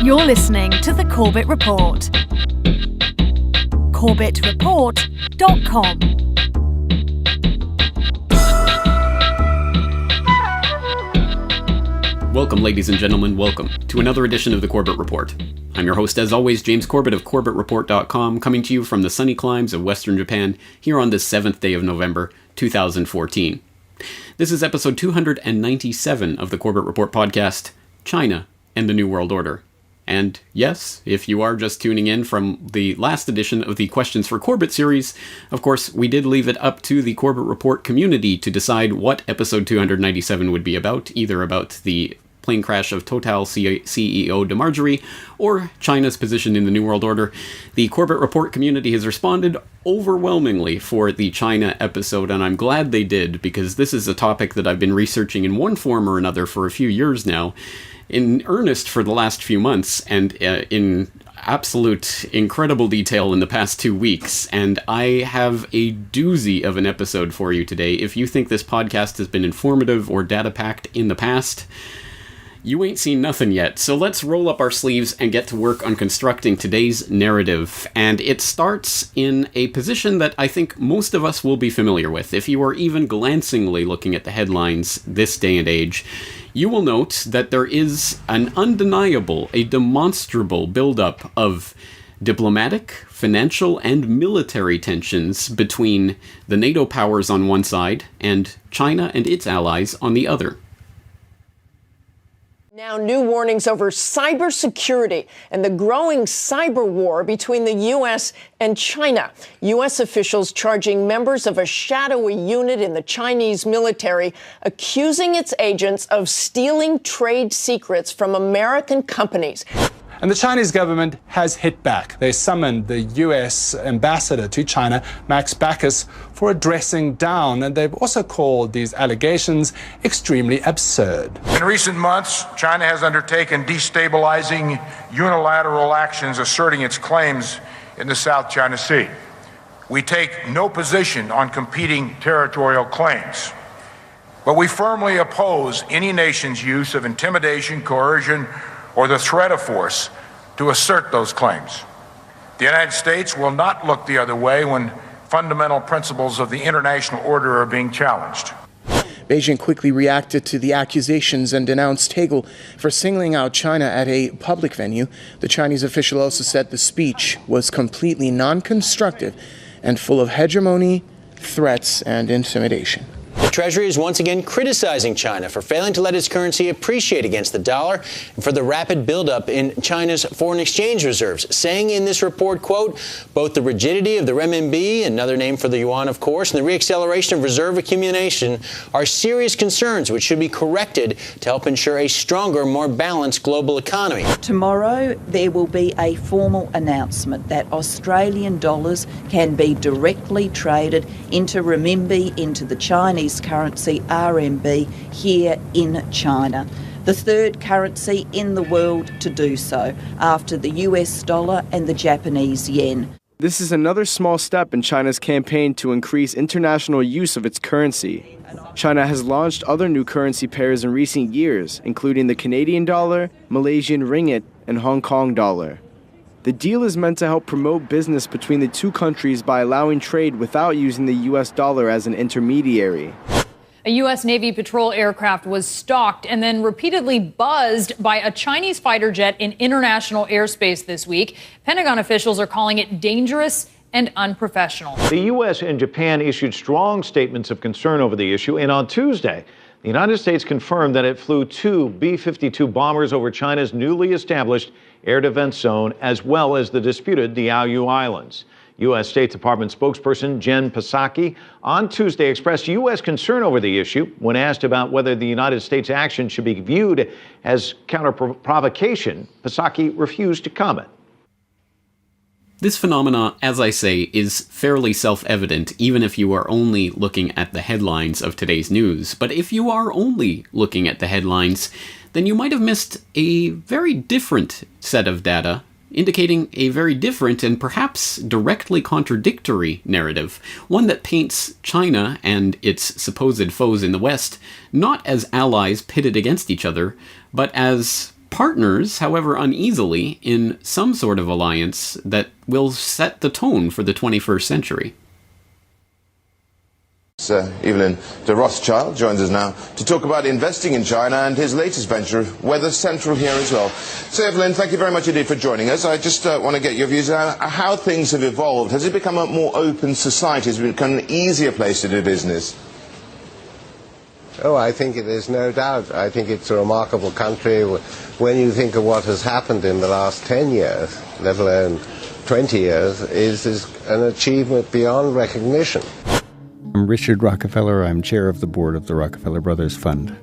You're listening to The Corbett Report. CorbettReport.com. Welcome, ladies and gentlemen, welcome to another edition of The Corbett Report. I'm your host, as always, James Corbett of CorbettReport.com, coming to you from the sunny climes of Western Japan here on this 7th day of November, 2014. This is episode 297 of the Corbett Report podcast, China and the New World Order. And yes, if you are just tuning in from the last edition of the Questions for Corbett series, of course, we did leave it up to the Corbett Report community to decide what episode 297 would be about, either about the plane crash of Total CEO DeMarjorie, or China's position in the New World Order. The Corbett Report community has responded overwhelmingly for the China episode, and I'm glad they did, because this is a topic that I've been researching in one form or another for a few years now, in earnest for the last few months, and in absolute incredible detail in the past 2 weeks, and I have a doozy of an episode for you today. If you think this podcast has been informative or data-packed in the past, you ain't seen nothing yet, so let's roll up our sleeves and get to work on constructing today's narrative. And it starts in a position that I think most of us will be familiar with. If you are even glancingly looking at the headlines this day and age, you will note that there is an undeniable, a demonstrable buildup of diplomatic, financial, and military tensions between the NATO powers on one side and China and its allies on the other. Now, new warnings over cybersecurity and the growing cyber war between the U.S. and China. U.S. officials charging members of a shadowy unit in the Chinese military, accusing its agents of stealing trade secrets from American companies. And the Chinese government has hit back. They summoned the U.S. ambassador to China, Max Baucus, for a dressing down, and they've also called these allegations extremely absurd. In recent months, China has undertaken destabilizing unilateral actions asserting its claims in the South China Sea. We take no position on competing territorial claims, but we firmly oppose any nation's use of intimidation, coercion, or the threat of force to assert those claims. The United States will not look the other way when fundamental principles of the international order are being challenged. Beijing quickly reacted to the accusations and denounced Hegel for singling out China at a public venue. The Chinese official also said the speech was completely non-constructive and full of hegemony, threats, and intimidation. The Treasury is once again criticizing China for failing to let its currency appreciate against the dollar and for the rapid buildup in China's foreign exchange reserves, saying in this report, quote, both the rigidity of the renminbi, another name for the yuan, of course, and the reacceleration of reserve accumulation are serious concerns which should be corrected to help ensure a stronger, more balanced global economy. Tomorrow, there will be a formal announcement that Australian dollars can be directly traded into renminbi, into the Chinese currency RMB here in China. The third currency in the world to do so, after the US dollar and the Japanese yen. This is another small step in China's campaign to increase international use of its currency. China has launched other new currency pairs in recent years, including the Canadian dollar, Malaysian ringgit, and Hong Kong dollar. The deal is meant to help promote business between the two countries by allowing trade without using the U.S. dollar as an intermediary. A U.S. Navy patrol aircraft was stalked and then repeatedly buzzed by a Chinese fighter jet in international airspace this week. Pentagon officials are calling it dangerous and unprofessional. The U.S. and Japan issued strong statements of concern over the issue, and on Tuesday, the United States confirmed that it flew 2 B-52 bombers over China's newly established air defense zone, as well as the disputed Diaoyu Islands. U.S. State Department spokesperson Jen Psaki on Tuesday expressed U.S. concern over the issue when asked about whether the United States' action should be viewed as counter-provocation. Psaki refused to comment. This phenomena, as I say, is fairly self-evident, even if you are only looking at the headlines of today's news. But if you are only looking at the headlines, then you might have missed a very different set of data, indicating a very different and perhaps directly contradictory narrative, one that paints China and its supposed foes in the West not as allies pitted against each other, but as partners, however uneasily, in some sort of alliance that will set the tone for the 21st century. Evelyn de Rothschild joins us now to talk about investing in China and his latest venture, Weather Central, here as well. So, Evelyn, thank you very much indeed for joining us. I just want to get your views on how things have evolved. Has it become a more open society? Has it become an easier place to do business? Oh, I think it is, no doubt. I think it's a remarkable country. When you think of what has happened in the last 10 years, let alone 20 years, is an achievement beyond recognition. I'm Richard Rockefeller. I'm chair of the board of the Rockefeller Brothers Fund.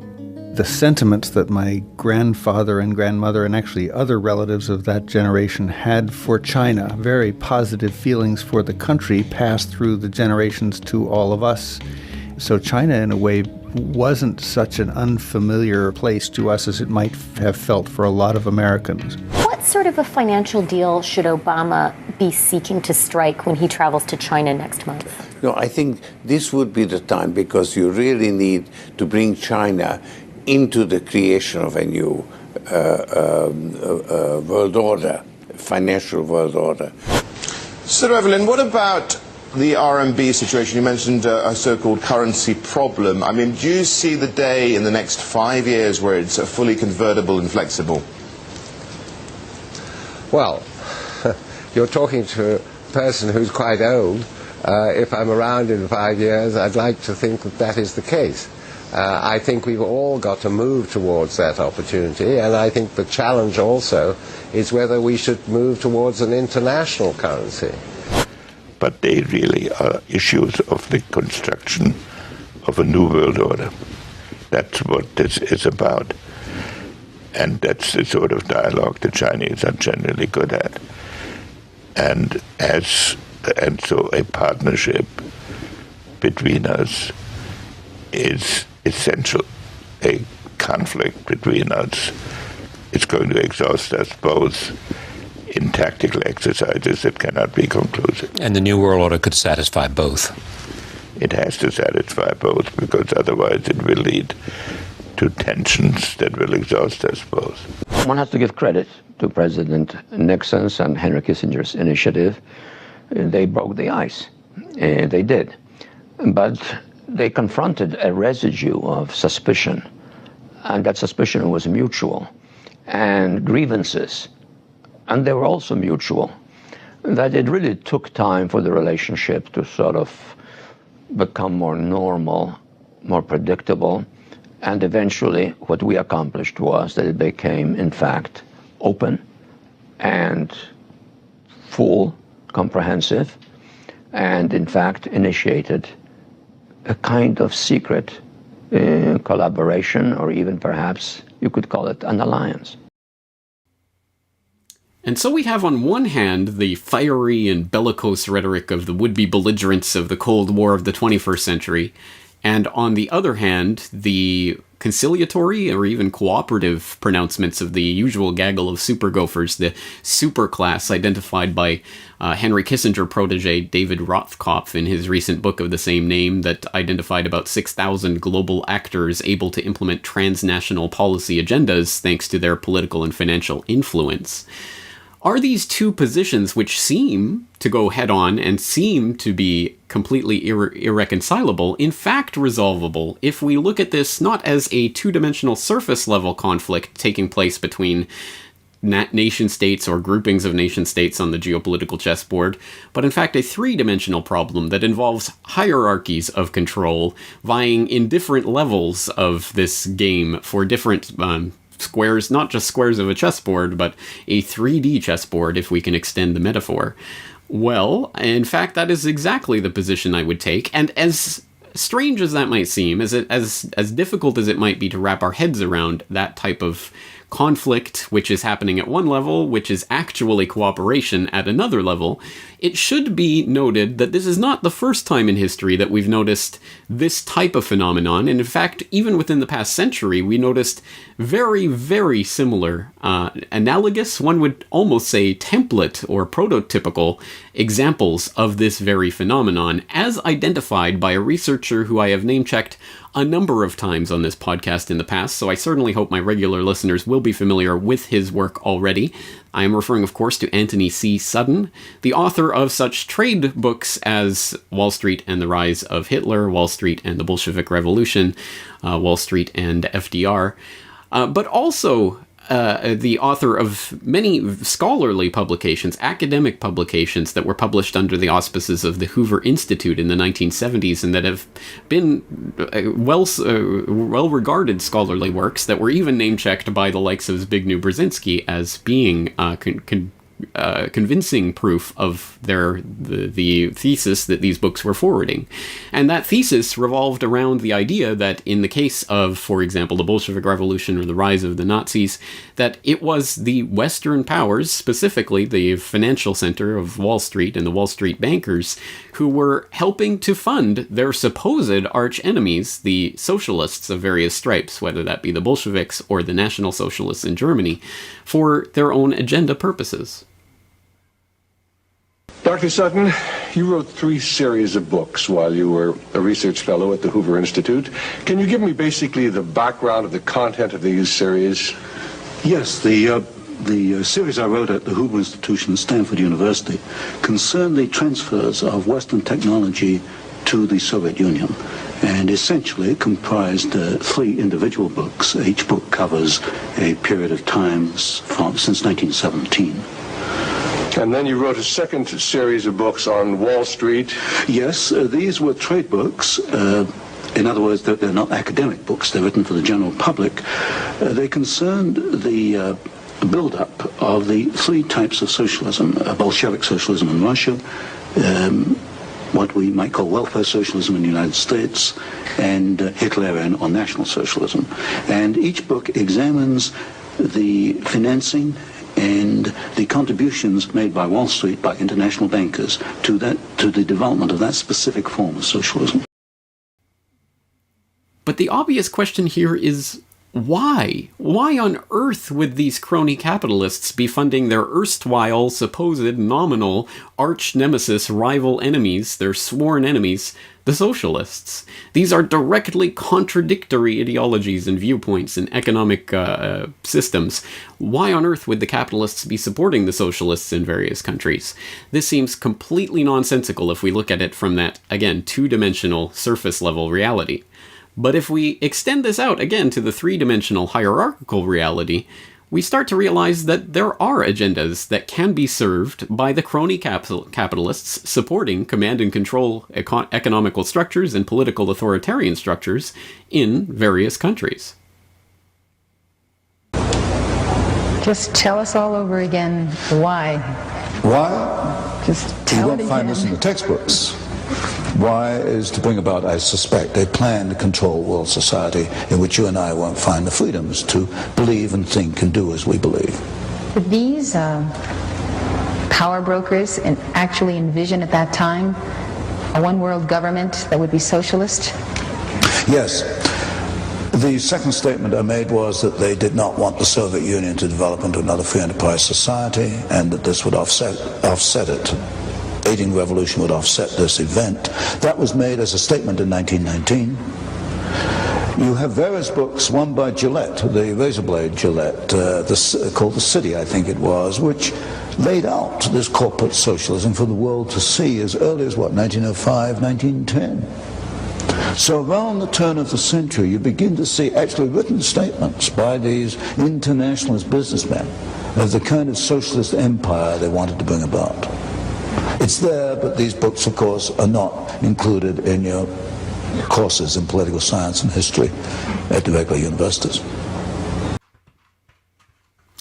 The sentiments that my grandfather and grandmother and actually other relatives of that generation had for China, very positive feelings for the country, passed through the generations to all of us. So China, in a way, wasn't such an unfamiliar place to us as it might have felt for a lot of Americans. What sort of a financial deal should Obama be seeking to strike when he travels to China next month? No, I think this would be the time, because you really need to bring China into the creation of a new world order, financial world order. So, Evelyn, what about the RMB situation? You mentioned a so-called currency problem. I mean, do you see the day in the next 5 years where it's fully convertible and flexible? Well, you're talking to a person who's quite old. If I'm around in 5 years, I'd like to think that that is the case. I think we've all got to move towards that opportunity, and I think the challenge also is whether we should move towards an international currency. But they really are issues of the construction of a new world order. That's what this is about. And that's the sort of dialogue the Chinese are generally good at. And so a partnership between us is essential. A conflict between us is going to exhaust us both in tactical exercises that cannot be conclusive. And the New World Order could satisfy both. It has to satisfy both, because otherwise it will lead to tensions that will exhaust us both. One has to give credit to President Nixon's and Henry Kissinger's initiative. They broke the ice. They did. But they confronted a residue of suspicion, and that suspicion was mutual, and grievances. And they were also mutual, that it really took time for the relationship to sort of become more normal, more predictable. And eventually what we accomplished was that it became, in fact, open and full, comprehensive, and in fact initiated a kind of secret collaboration, or even perhaps you could call it an alliance. And so we have on one hand the fiery and bellicose rhetoric of the would-be belligerents of the Cold War of the 21st century, and on the other hand, the conciliatory or even cooperative pronouncements of the usual gaggle of super gophers, the super class identified by Henry Kissinger protege David Rothkopf in his recent book of the same name that identified about 6,000 global actors able to implement transnational policy agendas thanks to their political and financial influence. Are these two positions, which seem to go head-on and seem to be completely irreconcilable, in fact resolvable if we look at this not as a two-dimensional surface-level conflict taking place between nation-states or groupings of nation-states on the geopolitical chessboard, but in fact a three-dimensional problem that involves hierarchies of control vying in different levels of this game for different squares, not just squares of a chessboard, but a 3D chessboard, if we can extend the metaphor. Well, in fact, that is exactly the position I would take, and as strange as that might seem, as difficult as it might be to wrap our heads around that type of conflict, which is happening at one level, which is actually cooperation at another level, it should be noted that this is not the first time in history that we've noticed this type of phenomenon. And in fact, even within the past century, we noticed very, very similar, analogous, one would almost say template or prototypical examples of this very phenomenon, as identified by a researcher researcher who I have name-checked a number of times on this podcast in the past, so I certainly hope my regular listeners will be familiar with his work already. I am referring, of course, to Anthony C. Sudden, the author of such trade books as Wall Street and the Rise of Hitler, Wall Street and the Bolshevik Revolution, Wall Street and FDR, but also the author of many scholarly publications, academic publications that were published under the auspices of the Hoover Institute in the 1970s and that have been well-regarded scholarly works that were even name-checked by the likes of Zbigniew Brzezinski as being convincing proof of the thesis that these books were forwarding. And that thesis revolved around the idea that in the case of, for example, the Bolshevik Revolution or the rise of the Nazis, that it was the Western powers, specifically the financial center of Wall Street and the Wall Street bankers, who were helping to fund their supposed arch enemies, the socialists of various stripes, whether that be the Bolsheviks or the National Socialists in Germany, for their own agenda purposes. Dr. Sutton, you wrote 3 series of books while you were a research fellow at the Hoover Institute. Can you give me basically the background of the content of these series? Yes, the series I wrote at the Hoover Institution at Stanford University concerned the transfers of Western technology to the Soviet Union. And essentially it comprised 3 individual books. Each book covers a period of time since 1917. And then you wrote a second series of books on Wall Street. Yes, these were trade books. In other words, they're not academic books. They're written for the general public. They concerned the build-up of the 3 types of socialism: Bolshevik socialism in Russia, what we might call welfare socialism in the United States, and Hitlerian or National Socialism. And each book examines the financing and the contributions made by Wall Street, by international bankers, to the development of that specific form of socialism. But the obvious question here is, why? Why on earth would these crony capitalists be funding their erstwhile, supposed, nominal, arch-nemesis rival enemies, their sworn enemies, the socialists? These are directly contradictory ideologies and viewpoints and economic systems. Why on earth would the capitalists be supporting the socialists in various countries? This seems completely nonsensical if we look at it from that, again, two-dimensional, surface-level reality. But if we extend this out again to the 3-dimensional hierarchical reality, we start to realize that there are agendas that can be served by the crony capitalists supporting command and control economical structures and political authoritarian structures in various countries. Just tell us all over again why. Why? Just tell it again. You won't find this in the textbooks. Why is to bring about, I suspect, a plan to control world society in which you and I won't find the freedoms to believe and think and do as we believe. Did these power brokers actually envision at that time a one-world government that would be socialist? Yes. The second statement I made was that they did not want the Soviet Union to develop into another free enterprise society, and that this would offset it. Aiding the revolution would offset this event. That was made as a statement in 1919. You have various books, one by Gillette, the razor blade Gillette, called The City, I think it was, which laid out this corporate socialism for the world to see as early as, 1905, 1910. So around the turn of the century, you begin to see actually written statements by these internationalist businessmen of the kind of socialist empire they wanted to bring about. It's there, but these books, of course, are not included in your courses in political science and history at the regular universities.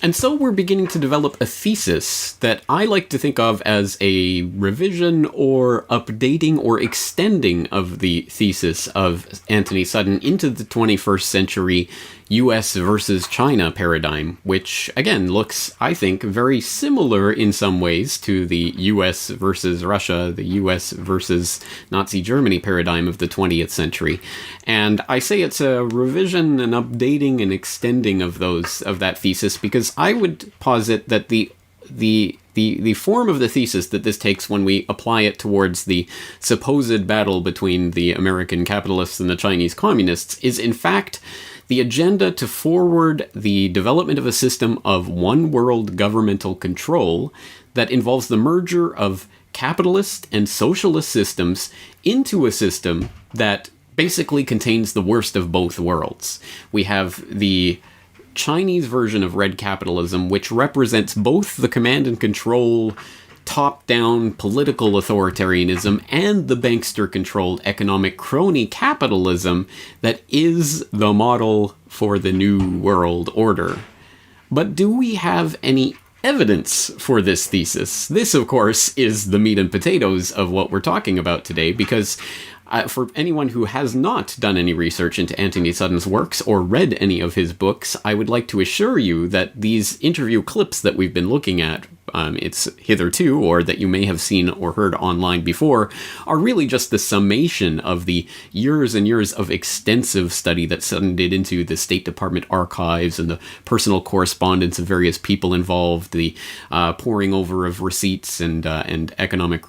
And so we're beginning to develop a thesis that I like to think of as a revision or updating or extending of the thesis of Anthony Sutton into the 21st century US versus China paradigm, which, again, looks, I think, very similar in some ways to the US versus Russia, the US versus Nazi Germany paradigm of the 20th century. And I say it's a revision, an updating, and extending of that thesis, because I would posit that the the form of the thesis that this takes when we apply it towards the supposed battle between the American capitalists and the Chinese communists is, in fact, the agenda to forward the development of a system of one-world governmental control that involves the merger of capitalist and socialist systems into a system that basically contains the worst of both worlds. We have the Chinese version of red capitalism, which represents both the command and control, top-down political authoritarianism and the bankster-controlled economic crony capitalism that is the model for the New World Order. But do we have any evidence for this thesis? This, of course, is the meat and potatoes of what we're talking about today, because for anyone who has not done any research into Anthony Sutton's works or read any of his books, I would like to assure you that these interview clips that we've been looking at, it's hitherto, or that you may have seen or heard online before, are really just the summation of the years and years of extensive study that Sutton did into the State Department archives and the personal correspondence of various people involved, the poring over of receipts and economic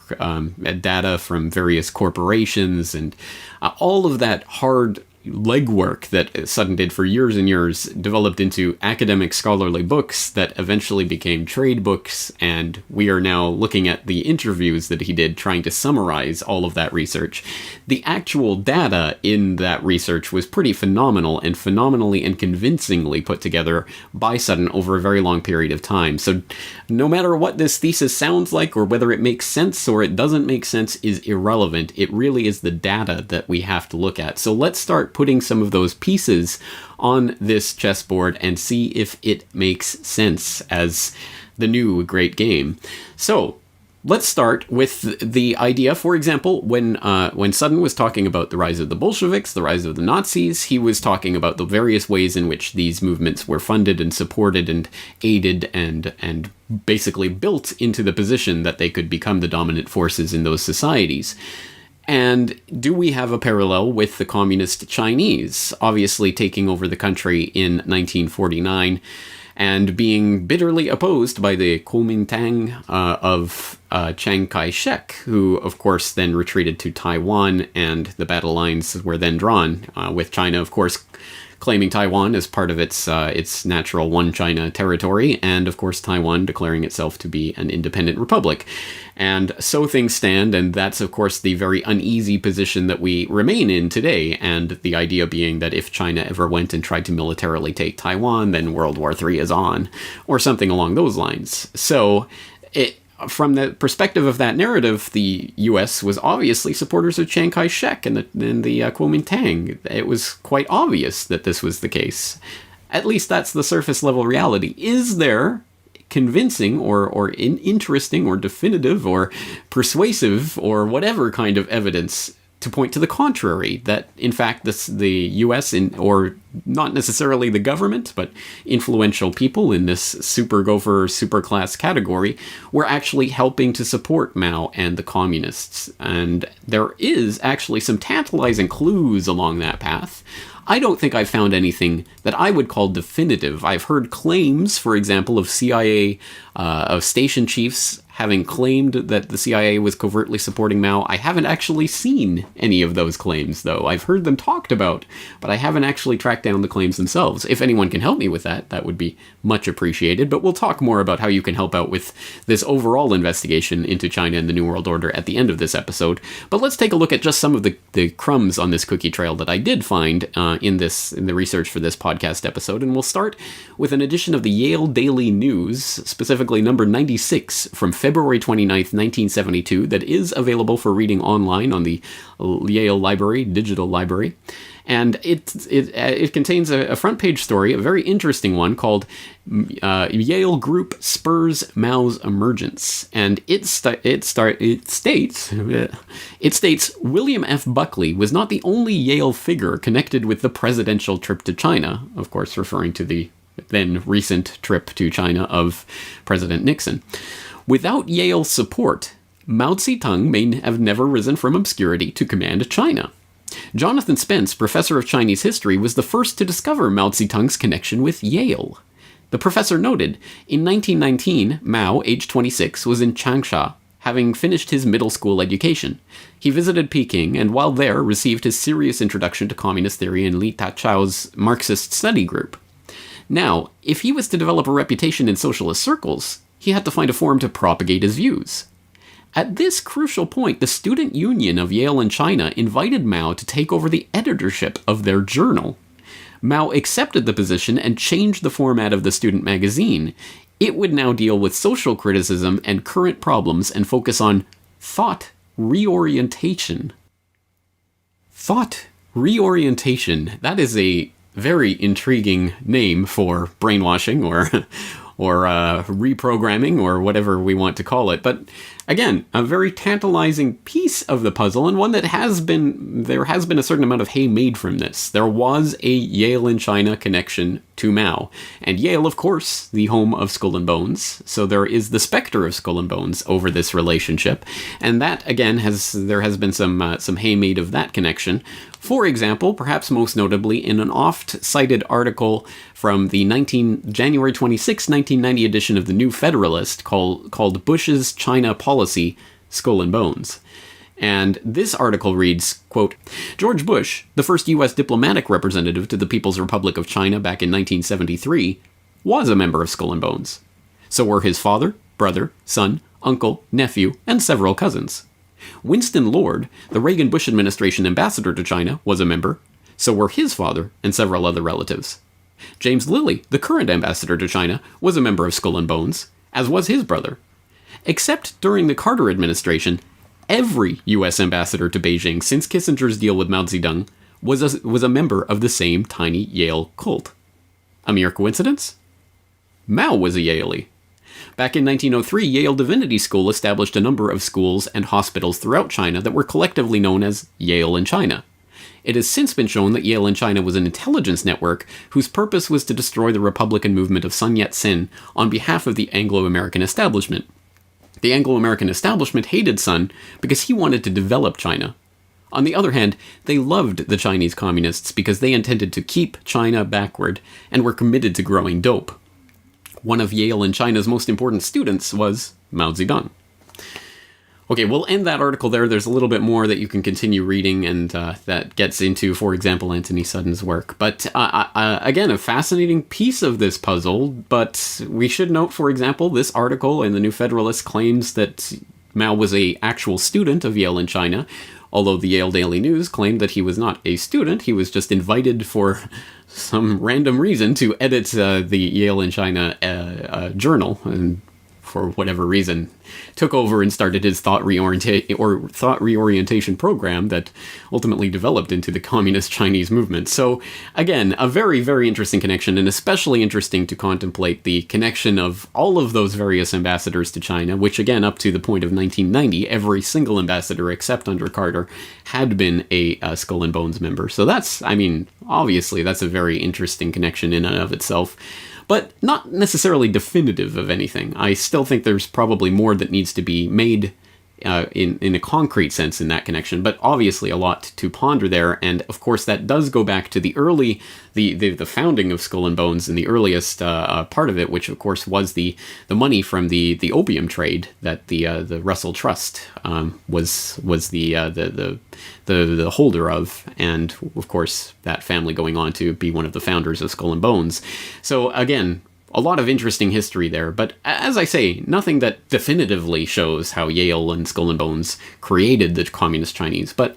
data from various corporations, and all of that hard legwork that Sutton did for years and years developed into academic scholarly books that eventually became trade books, and we are now looking at the interviews that he did trying to summarize all of that research. The actual data in that research was pretty phenomenal and phenomenally and convincingly put together by Sutton over a very long period of time. So no matter what this thesis sounds like or whether it makes sense or it doesn't make sense is irrelevant. It really is the data that we have to look at. So let's start putting some of those pieces on this chessboard and see if it makes sense as the new great game. So let's start with the idea. For example, when Sutton was talking about the rise of the Bolsheviks, the rise of the Nazis, he was talking about the various ways in which these movements were funded and supported and aided and basically built into the position that they could become the dominant forces in those societies. And do we have a parallel with the communist Chinese, obviously taking over the country in 1949 and being bitterly opposed by the Kuomintang of Chiang Kai-shek, who, of course, then retreated to Taiwan, and the battle lines were then drawn, with China, of course, claiming Taiwan as part of its natural one China territory, and of course Taiwan declaring itself to be an independent republic. And so things stand, and that's of course the very uneasy position that we remain in today, and the idea being that if China ever went and tried to militarily take Taiwan, then World War III is on, or something along those lines. So from the perspective of that narrative, the U.S. was obviously supporters of Chiang Kai-shek and the Kuomintang. It was quite obvious that this was the case. At least that's the surface level reality. Is there convincing or interesting or definitive or persuasive or whatever kind of evidence to point to the contrary, that in fact the U.S. or not necessarily the government, but influential people in this super gopher, super class category were actually helping to support Mao and the communists? And there is actually some tantalizing clues along that path. I don't think I've found anything that I would call definitive. I've heard claims, for example, of CIA, of station chiefs having claimed that the CIA was covertly supporting Mao. I haven't actually seen any of those claims, though. I've heard them talked about, but I haven't actually tracked down the claims themselves. If anyone can help me with that, that would be much appreciated. But we'll talk more about how you can help out with this overall investigation into China and the New World Order at the end of this episode. But let's take a look at just some of the crumbs on this cookie trail that I did find in the research for this podcast episode. And we'll start with an edition of the Yale Daily News, specifically number 96 from February 29th, 1972, that is available for reading online on the Yale Library, digital library. And it contains a front page story, a very interesting one, called Yale Group Spurs Mao's Emergence. And it states William F. Buckley was not the only Yale figure connected with the presidential trip to China, of course referring to the then recent trip to China of President Nixon. Without Yale's support, Mao Zedong may have never risen from obscurity to command China. Jonathan Spence, professor of Chinese history, was the first to discover Mao Zedong's connection with Yale. The professor noted, in 1919, Mao, age 26, was in Changsha, having finished his middle school education. He visited Peking, and while there, received his serious introduction to communist theory in Li Tachao's Marxist study group. Now, if he was to develop a reputation in socialist circles, he had to find a forum to propagate his views. At this crucial point, the Student Union of Yale and China invited Mao to take over the editorship of their journal. Mao accepted the position and changed the format of the student magazine. It would now deal with social criticism and current problems and focus on thought reorientation. Thought reorientation. That is a very intriguing name for brainwashing or reprogramming or whatever we want to call it. But again, a very tantalizing piece of the puzzle, and one that there has been a certain amount of hay made from this. There was a Yale and China connection to Mao, and Yale, of course, the home of Skull and Bones, so there is the specter of Skull and Bones over this relationship, and that, again, there has been some hay made of that connection. For example, perhaps most notably, in an oft-cited article from the January 26, 1990 edition of the New Federalist called Bush's China Policy, Skull and Bones. And this article reads, quote, George Bush, the first U.S. diplomatic representative to the People's Republic of China back in 1973, was a member of Skull and Bones. So were his father, brother, son, uncle, nephew, and several cousins. Winston Lord, the Reagan-Bush administration ambassador to China, was a member. So were his father and several other relatives. James Lilly, the current ambassador to China, was a member of Skull and Bones, as was his brother. Except during the Carter administration, every U.S. ambassador to Beijing since Kissinger's deal with Mao Zedong was a member of the same tiny Yale cult. A mere coincidence? Mao was a Yalie. Back in 1903, Yale Divinity School established a number of schools and hospitals throughout China that were collectively known as Yale in China. It has since been shown that Yale in China was an intelligence network whose purpose was to destroy the Republican movement of Sun Yat-sen on behalf of the Anglo-American establishment. The Anglo-American establishment hated Sun because he wanted to develop China. On the other hand, they loved the Chinese communists because they intended to keep China backward and were committed to growing dope. One of Yale and China's most important students was Mao Zedong. Okay, we'll end that article there. There's a little bit more that you can continue reading, and that gets into, for example, Anthony Sutton's work. But again, a fascinating piece of this puzzle, but we should note, for example, this article in the New Federalist claims that Mao was an actual student of Yale in China, although the Yale Daily News claimed that he was not a student. He was just invited for some random reason to edit the Yale in China journal, and for whatever reason took over and started his thought reorientation program that ultimately developed into the Communist Chinese movement. So again, a very, very interesting connection, and especially interesting to contemplate the connection of all of those various ambassadors to China, which again, up to the point of 1990, every single ambassador except under Carter had been a Skull and Bones member. So that's, I mean, obviously that's a very interesting connection in and of itself, but not necessarily definitive of anything. I still think there's probably more that needs to be made in a concrete sense in that connection, but obviously a lot to ponder there. And of course, that does go back to the early, the founding of Skull and Bones and the earliest part of it, which of course was the money from the opium trade that the Russell Trust was the holder of, and of course that family going on to be one of the founders of Skull and Bones. So again, a lot of interesting history there, but as I say, nothing that definitively shows how Yale and Skull and Bones created the Communist Chinese, but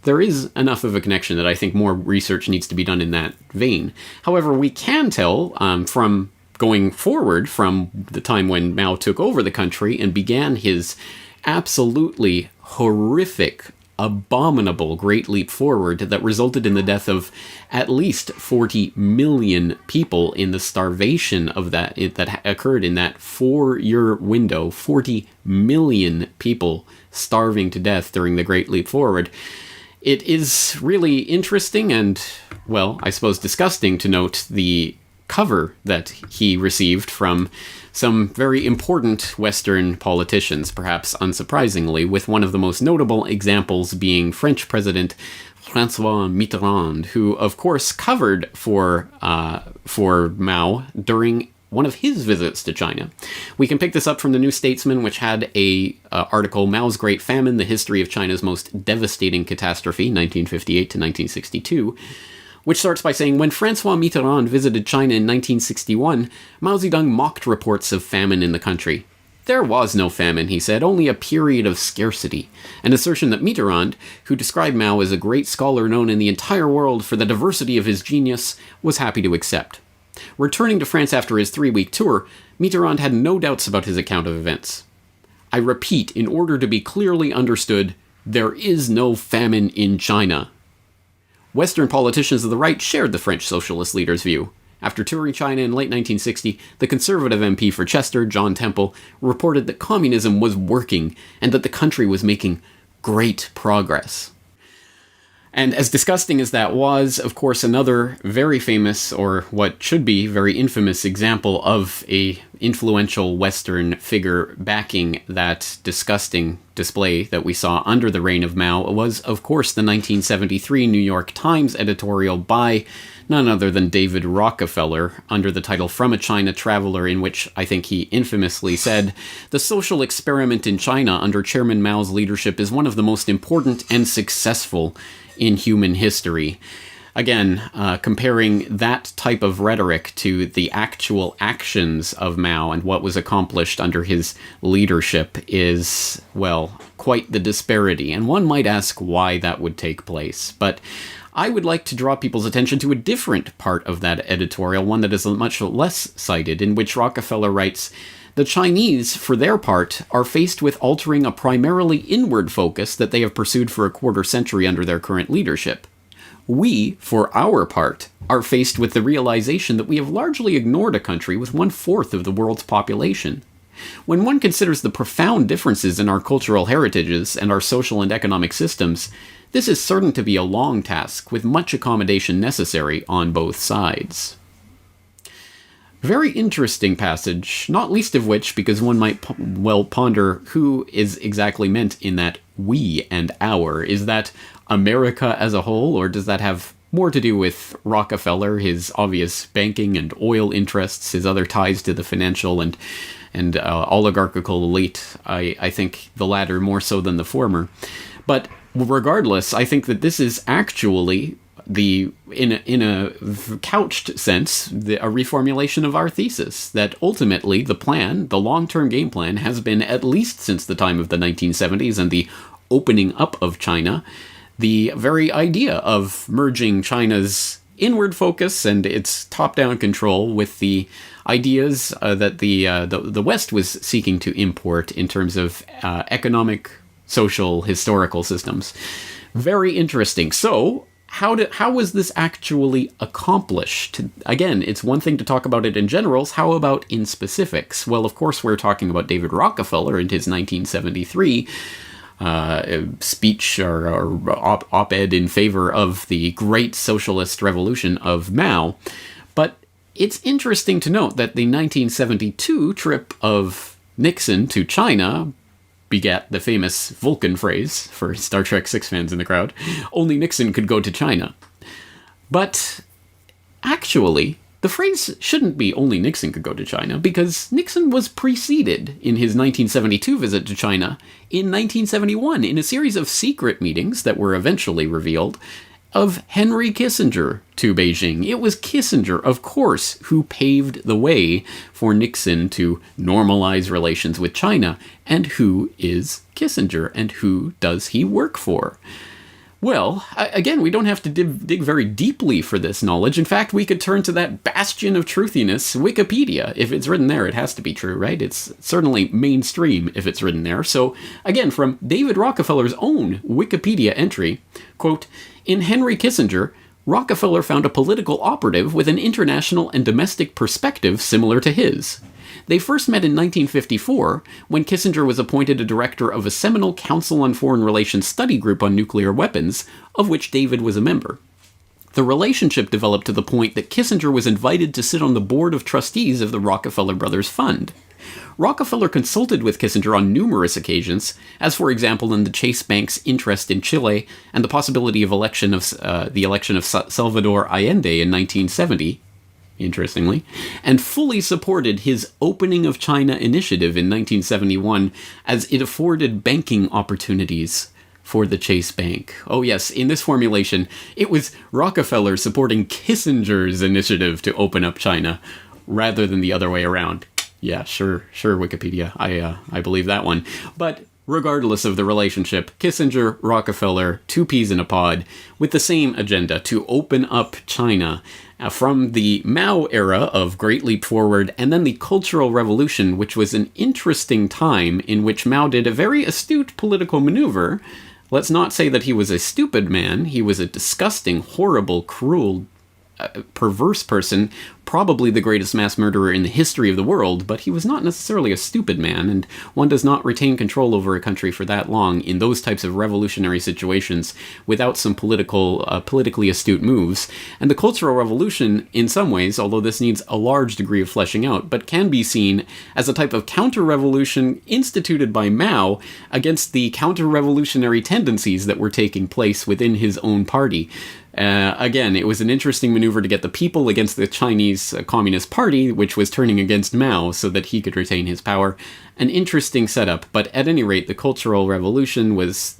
there is enough of a connection that I think more research needs to be done in that vein. However, we can tell from going forward from the time when Mao took over the country and began his absolutely horrific, abominable Great Leap Forward that resulted in the death of at least 40 million people in the starvation of that occurred in that 4-year window. 40 million people starving to death during the Great Leap Forward. It is really interesting and, well, I suppose disgusting to note the cover that he received from some very important Western politicians, perhaps unsurprisingly, with one of the most notable examples being French President François Mitterrand, who, of course, covered for Mao during one of his visits to China. We can pick this up from the New Statesman, which had a article, Mao's Great Famine, the History of China's Most Devastating Catastrophe, 1958 to 1962, which starts by saying, when Francois Mitterrand visited China in 1961, Mao Zedong mocked reports of famine in the country. There was no famine, he said, only a period of scarcity, an assertion that Mitterrand, who described Mao as a great scholar known in the entire world for the diversity of his genius, was happy to accept. Returning to France after his 3-week tour, Mitterrand had no doubts about his account of events. I repeat, in order to be clearly understood, there is no famine in China. Western politicians of the right shared the French socialist leader's view. After touring China in late 1960, the conservative MP for Chester, John Temple, reported that communism was working and that the country was making great progress. And as disgusting as that was, of course, another very famous, or what should be very infamous example of a influential Western figure backing that disgusting display that we saw under the reign of Mao was, of course, the 1973 New York Times editorial by none other than David Rockefeller, under the title From a China Traveler, in which I think he infamously said, "The social experiment in China under Chairman Mao's leadership is one of the most important and successful in human history." Again, comparing that type of rhetoric to the actual actions of Mao and what was accomplished under his leadership is, well, quite the disparity. And one might ask why that would take place. But I would like to draw people's attention to a different part of that editorial, one that is much less cited, in which Rockefeller writes, "The Chinese, for their part, are faced with altering a primarily inward focus that they have pursued for a quarter century under their current leadership. We, for our part, are faced with the realization that we have largely ignored a country with 1/4 of the world's population. When one considers the profound differences in our cultural heritages and our social and economic systems, this is certain to be a long task, with much accommodation necessary on both sides." Very interesting passage, not least of which, because one might well ponder who is exactly meant in that we and our. Is that America as a whole, or does that have more to do with Rockefeller, his obvious banking and oil interests, his other ties to the financial and oligarchical elite? I think the latter more so than the former. But regardless, I think that this is actually in a couched sense, a reformulation of our thesis, that ultimately the plan, the long-term game plan, has been, at least since the time of the 1970s and the opening up of China, the very idea of merging China's inward focus and its top-down control with the ideas that the West was seeking to import in terms of economic, social, historical systems. Very interesting. So, how was this actually accomplished? Again, it's one thing to talk about it in generals. How about in specifics? Well, of course, we're talking about David Rockefeller and his 1973 speech or op-ed in favor of the great socialist revolution of Mao. But it's interesting to note that the 1972 trip of Nixon to China begat the famous Vulcan phrase, for Star Trek 6 fans in the crowd, "Only Nixon could go to China." But actually, the phrase shouldn't be "only Nixon could go to China," because Nixon was preceded in his 1972 visit to China in 1971 in a series of secret meetings that were eventually revealed of Henry Kissinger to Beijing. It was Kissinger, of course, who paved the way for Nixon to normalize relations with China. And who is Kissinger, and who does he work for? Well, again, we don't have to dig very deeply for this knowledge. In fact, we could turn to that bastion of truthiness, Wikipedia. If it's written there, it has to be true, right? It's certainly mainstream if it's written there. So, again, from David Rockefeller's own Wikipedia entry, quote, "In Henry Kissinger, Rockefeller found a political operative with an international and domestic perspective similar to his. They first met in 1954, when Kissinger was appointed a director of a seminal Council on Foreign Relations study group on nuclear weapons, of which David was a member. The relationship developed to the point that Kissinger was invited to sit on the board of trustees of the Rockefeller Brothers Fund. Rockefeller consulted with Kissinger on numerous occasions, as for example in the Chase Bank's interest in Chile and the possibility of the election of Salvador Allende in 1970, interestingly, and fully supported his Opening of China initiative in 1971 as it afforded banking opportunities for the Chase Bank. Oh yes, in this formulation, it was Rockefeller supporting Kissinger's initiative to open up China, rather than the other way around. Yeah, sure, Wikipedia. I believe that one. But regardless of the relationship, Kissinger, Rockefeller, two peas in a pod, with the same agenda to open up China from the Mao era of Great Leap Forward, and then the Cultural Revolution, which was an interesting time in which Mao did a very astute political maneuver. Let's not say that he was a stupid man. He was a disgusting, horrible, cruel, perverse person, probably the greatest mass murderer in the history of the world, but he was not necessarily a stupid man, and one does not retain control over a country for that long in those types of revolutionary situations without some politically astute moves. And the Cultural Revolution, in some ways, although this needs a large degree of fleshing out, but can be seen as a type of counter-revolution instituted by Mao against the counter-revolutionary tendencies that were taking place within his own party. Again, it was an interesting maneuver to get the people against the Chinese Communist Party, which was turning against Mao so that he could retain his power. An interesting setup, but at any rate, the Cultural Revolution was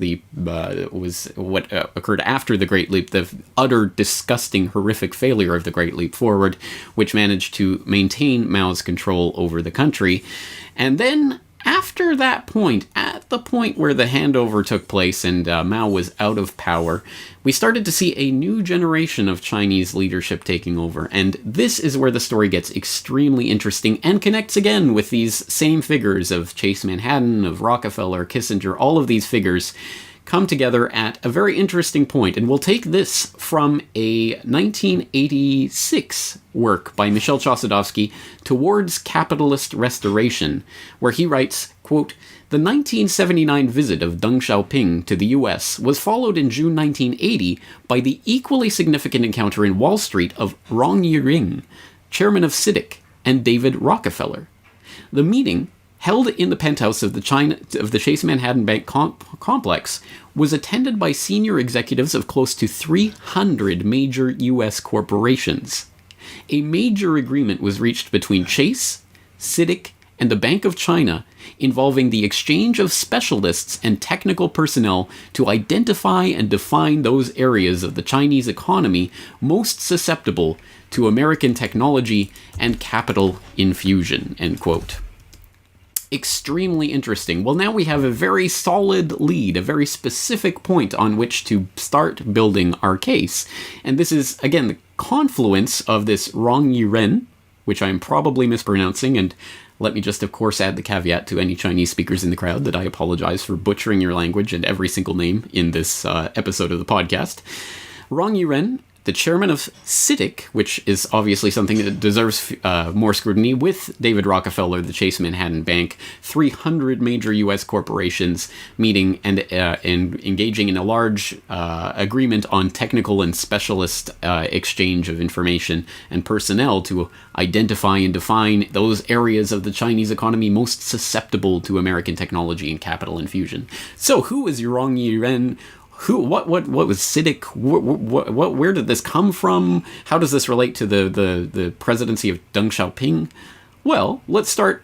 what occurred after the Great Leap, the utter, disgusting, horrific failure of the Great Leap Forward, which managed to maintain Mao's control over the country. And then, after that point, at the point where the handover took place and Mao was out of power, we started to see a new generation of Chinese leadership taking over. And this is where the story gets extremely interesting and connects again with these same figures of Chase Manhattan, of Rockefeller, Kissinger. All of these figures come together at a very interesting point. And we'll take this from a 1986 work by Michel Chossudovsky, Towards Capitalist Restoration, where he writes, quote, "The 1979 visit of Deng Xiaoping to the US was followed in June 1980 by the equally significant encounter in Wall Street of Rong Yiring, chairman of CITIC, and David Rockefeller. The meeting, held in the penthouse of the Chase Manhattan Bank complex, was attended by senior executives of close to 300 major U.S. corporations. A major agreement was reached between Chase, CITIC, and the Bank of China involving the exchange of specialists and technical personnel to identify and define those areas of the Chinese economy most susceptible to American technology and capital infusion," end quote. Extremely interesting. Well, now we have a very solid lead, a very specific point on which to start building our case. And this is, again, the confluence of this Rong Yiren, which I'm probably mispronouncing, and let me just, of course, add the caveat to any Chinese speakers in the crowd that I apologize for butchering your language and every single name in this episode of the podcast. Rong Yiren, the chairman of CITIC, which is obviously something that deserves more scrutiny, with David Rockefeller, the Chase Manhattan Bank, 300 major U.S. corporations meeting and engaging in a large agreement on technical and specialist exchange of information and personnel to identify and define those areas of the Chinese economy most susceptible to American technology and capital infusion. So who is Rong Yiren? What was CITIC? Where did this come from? How does this relate to the presidency of Deng Xiaoping? Well, let's start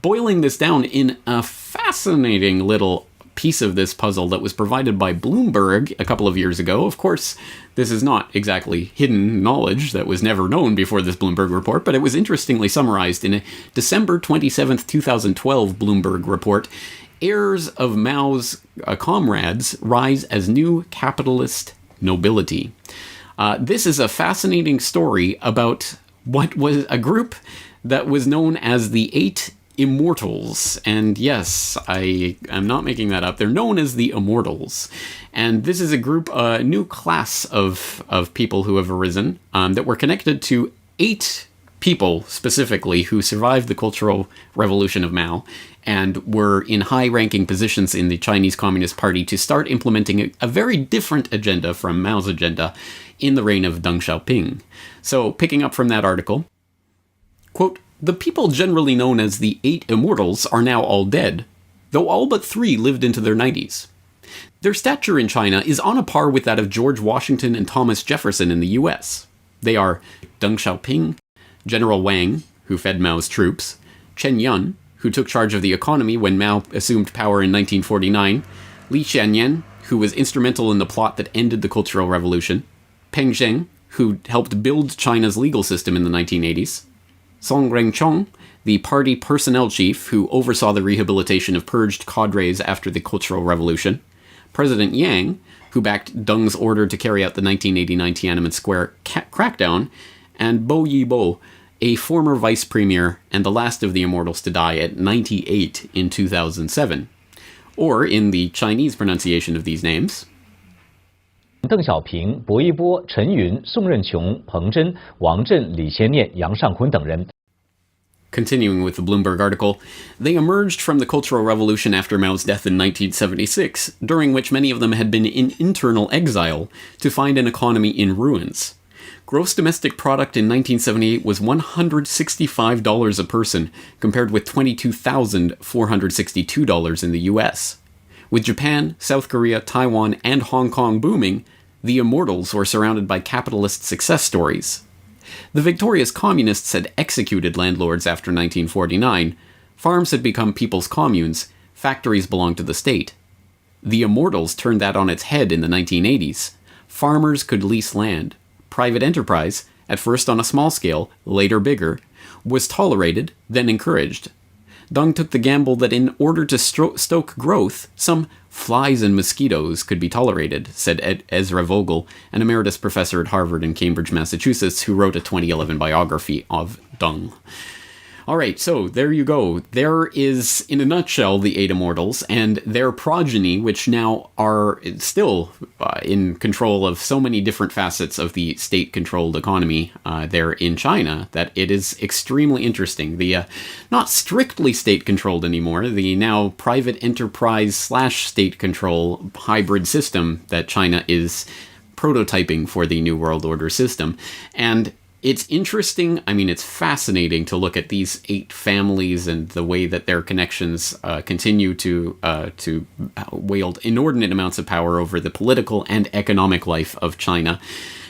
boiling this down in a fascinating little piece of this puzzle that was provided by Bloomberg a couple of years ago. Of course, this is not exactly hidden knowledge that was never known before this Bloomberg report, but it was interestingly summarized in a December 27th, 2012 Bloomberg report. Heirs of Mao's comrades rise as new capitalist nobility. This is a fascinating story about what was a group that was known as the Eight Immortals. And yes, I am not making that up. They're known as the Immortals. And this is a group, a new class of people who have arisen that were connected to 8 people specifically who survived the Cultural Revolution of Mao and were in high-ranking positions in the Chinese Communist Party to start implementing a very different agenda from Mao's agenda in the reign of Deng Xiaoping. So, picking up from that article, quote, "The people generally known as the 8 Immortals are now all dead, though all but 3 lived into their 90s. Their stature in China is on a par with that of George Washington and Thomas Jefferson in the US. They are Deng Xiaoping, General Wang, who fed Mao's troops, Chen Yun, who took charge of the economy when Mao assumed power in 1949, Li Qianyan, who was instrumental in the plot that ended the Cultural Revolution, Peng Zheng, who helped build China's legal system in the 1980s, Song Renchong, the party personnel chief who oversaw the rehabilitation of purged cadres after the Cultural Revolution, President Yang, who backed Deng's order to carry out the 1989 Tiananmen Square crackdown, and Bo Yibo, a former vice premier and the last of the immortals to die at 98 in 2007. Or, in the Chinese pronunciation of these names, 邓小平、薄一波、陈云、宋任穷、彭真、王震、李先念、杨尚昆等人。 Continuing with the Bloomberg article, they emerged from the Cultural Revolution after Mao's death in 1976, during which many of them had been in internal exile, to find an economy in ruins. Gross domestic product in 1978 was $165 a person, compared with $22,462 in the US. With Japan, South Korea, Taiwan, and Hong Kong booming, the immortals were surrounded by capitalist success stories. The victorious communists had executed landlords after 1949, farms had become people's communes, factories belonged to the state. The immortals turned that on its head in the 1980s. Farmers could lease land. Private enterprise, at first on a small scale, later bigger, was tolerated, then encouraged. Deng took the gamble that in order to stoke growth, some flies and mosquitoes could be tolerated, said Ezra Vogel, an emeritus professor at Harvard and Cambridge, Massachusetts, who wrote a 2011 biography of Deng. Alright, so there you go. There is, in a nutshell, the 8 immortals, and their progeny, which now are still in control of so many different facets of the state-controlled economy there in China, that it is extremely interesting. The not strictly state-controlled anymore, the now private enterprise/state control hybrid system that China is prototyping for the New World Order system. And it's interesting, I mean, it's fascinating to look at these 8 families and the way that their connections continue to wield inordinate amounts of power over the political and economic life of China.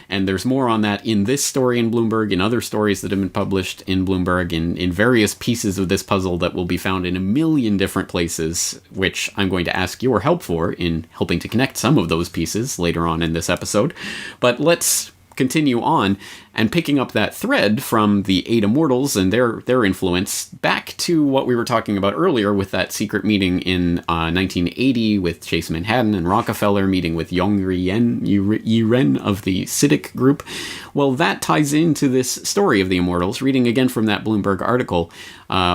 And there's more on that in this story in Bloomberg, in other stories that have been published in Bloomberg, in various pieces of this puzzle that will be found in a million different places, which I'm going to ask your help for in helping to connect some of those pieces later on in this episode. But let's continue on and picking up that thread from the 8 immortals and their influence back to what we were talking about earlier with that secret meeting in 1980 with Chase Manhattan and Rockefeller meeting with Yong Yi-ren of the CITIC group. Well, that ties into this story of the immortals. Reading again from that Bloomberg article,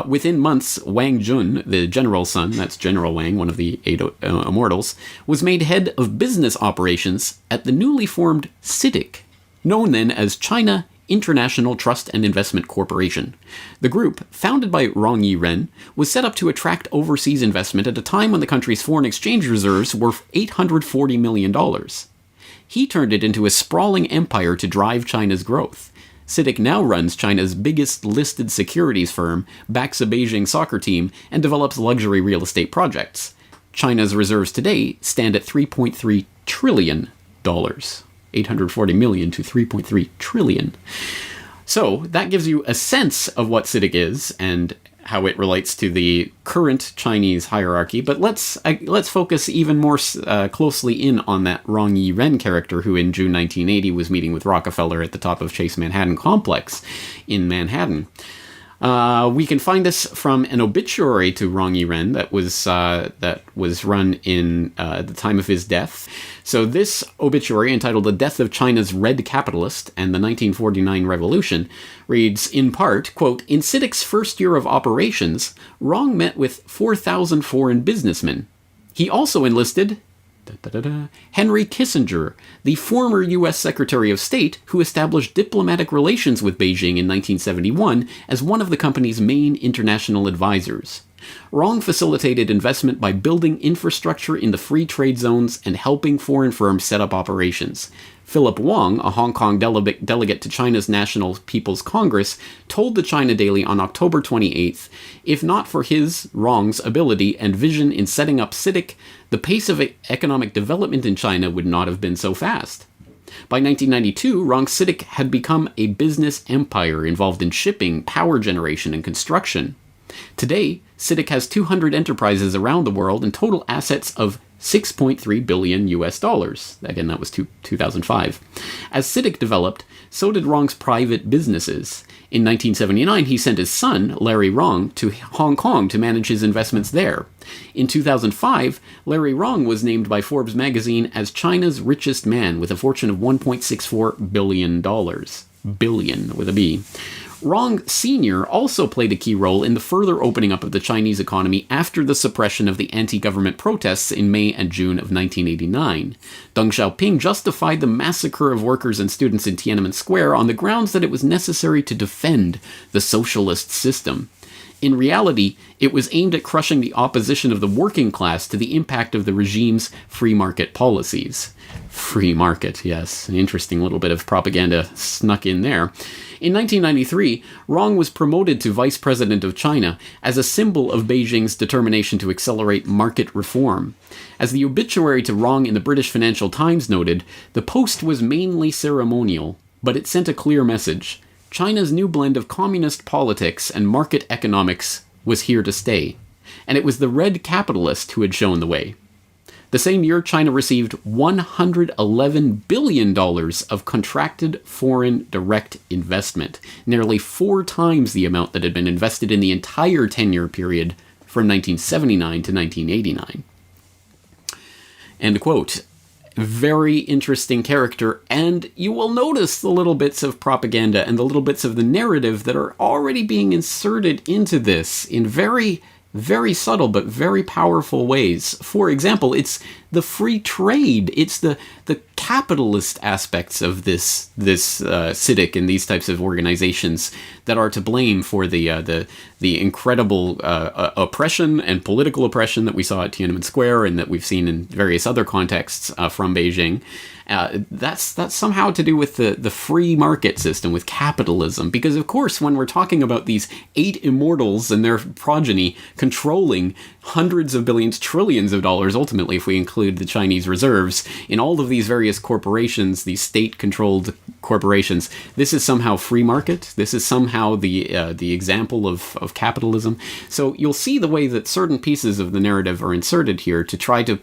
within months, Wang Jun, the general's son, that's General Wang, one of the 8 immortals, was made head of business operations at the newly formed CITIC, known then as China International Trust and Investment Corporation. The group, founded by Rong Yi-ren, was set up to attract overseas investment at a time when the country's foreign exchange reserves were $840 million. He turned it into a sprawling empire to drive China's growth. CITIC now runs China's biggest listed securities firm, backs a Beijing soccer team, and develops luxury real estate projects. China's reserves today stand at $3.3 trillion. 840 million to 3.3 trillion. So that gives you a sense of what CITIC is and how it relates to the current Chinese hierarchy. But let's focus even more closely in on that Rong Yi-ren character who in June 1980 was meeting with Rockefeller at the top of Chase Manhattan Complex in Manhattan. We can find this from an obituary to Rong Yi-ren that was run in the time of his death. So this obituary, entitled "The Death of China's Red Capitalist and the 1949 Revolution," reads in part, quote, "In CITIC's first year of operations, Rong met with 4,000 foreign businessmen. He also enlisted Henry Kissinger, the former U.S. Secretary of State who established diplomatic relations with Beijing in 1971 as one of the company's main international advisors. Rong facilitated investment by building infrastructure in the free trade zones and helping foreign firms set up operations. Philip Wang, a Hong Kong delegate to China's National People's Congress, told the China Daily on October 28th, if not for his, Rong's, ability and vision in setting up CITIC, the pace of economic development in China would not have been so fast. By 1992, Rong-CITIC had become a business empire involved in shipping, power generation, and construction. Today, CITIC has 200 enterprises around the world and total assets of $6.3 billion US dollars. Again, that was 2005. As CITIC developed, so did Rong's private businesses. In 1979, he sent his son, Larry Rong, to Hong Kong to manage his investments there. In 2005, Larry Rong was named by Forbes magazine as China's richest man with a fortune of $1.64 billion. Billion with a B. Rong Sr. also played a key role in the further opening up of the Chinese economy after the suppression of the anti-government protests in May and June of 1989. Deng Xiaoping justified the massacre of workers and students in Tiananmen Square on the grounds that it was necessary to defend the socialist system. In reality, it was aimed at crushing the opposition of the working class to the impact of the regime's free market policies. Free market, yes. An interesting little bit of propaganda snuck in there. In 1993, Rong was promoted to vice president of China as a symbol of Beijing's determination to accelerate market reform. As the obituary to Rong in the British Financial Times noted, the post was mainly ceremonial, but it sent a clear message. China's new blend of communist politics and market economics was here to stay, and it was the red capitalist who had shown the way. The same year, China received $111 billion of contracted foreign direct investment, nearly 4 times the amount that had been invested in the entire 10-year period from 1979 to 1989. End quote. Very interesting character, and you will notice the little bits of propaganda and the little bits of the narrative that are already being inserted into this in very, very subtle but very powerful ways. For example, it's the free trade, it's the capitalist aspects of this CITIC and these types of organizations that are to blame for the incredible oppression and political oppression that we saw at Tiananmen Square and that we've seen in various other contexts from Beijing. That's somehow to do with the free market system, with capitalism. Because, of course, when we're talking about these 8 immortals and their progeny controlling hundreds of billions, trillions of dollars, ultimately, if we include the Chinese reserves, in all of these various corporations, these state-controlled corporations, this is somehow free market. This is somehow the example of capitalism. So you'll see the way that certain pieces of the narrative are inserted here to try to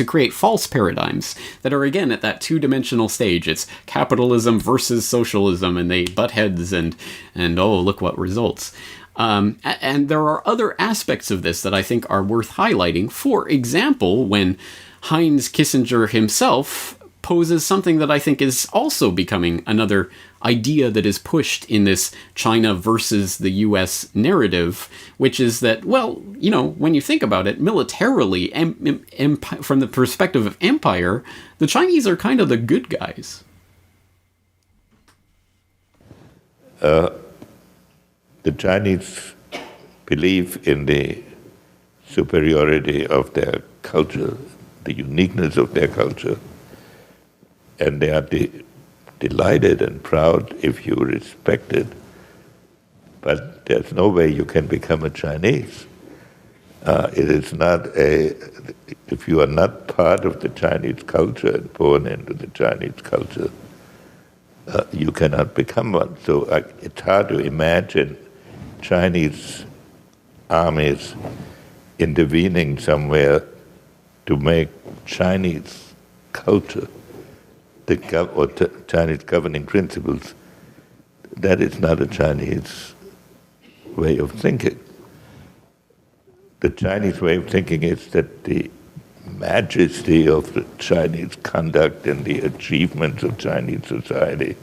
create false paradigms that are, again, at that 2-dimensional stage. It's capitalism versus socialism, and they butt heads, and oh, look what results. And there are other aspects of this that I think are worth highlighting. For example, when Heinz Kissinger himself poses something that I think is also becoming another idea that is pushed in this China versus the US narrative, which is that, well, you know, when you think about it, militarily, from the perspective of empire, the Chinese are kind of the good guys. The Chinese believe in the superiority of their culture, the uniqueness of their culture, and they are delighted and proud if you respect it. But there's no way you can become a Chinese. It is not if you are not part of the Chinese culture and born into the Chinese culture, you cannot become one. So it's hard to imagine Chinese armies intervening somewhere to make Chinese culture or Chinese governing principles. That is not a Chinese way of thinking. The Chinese way of thinking is that the majesty of the Chinese conduct and the achievements of Chinese society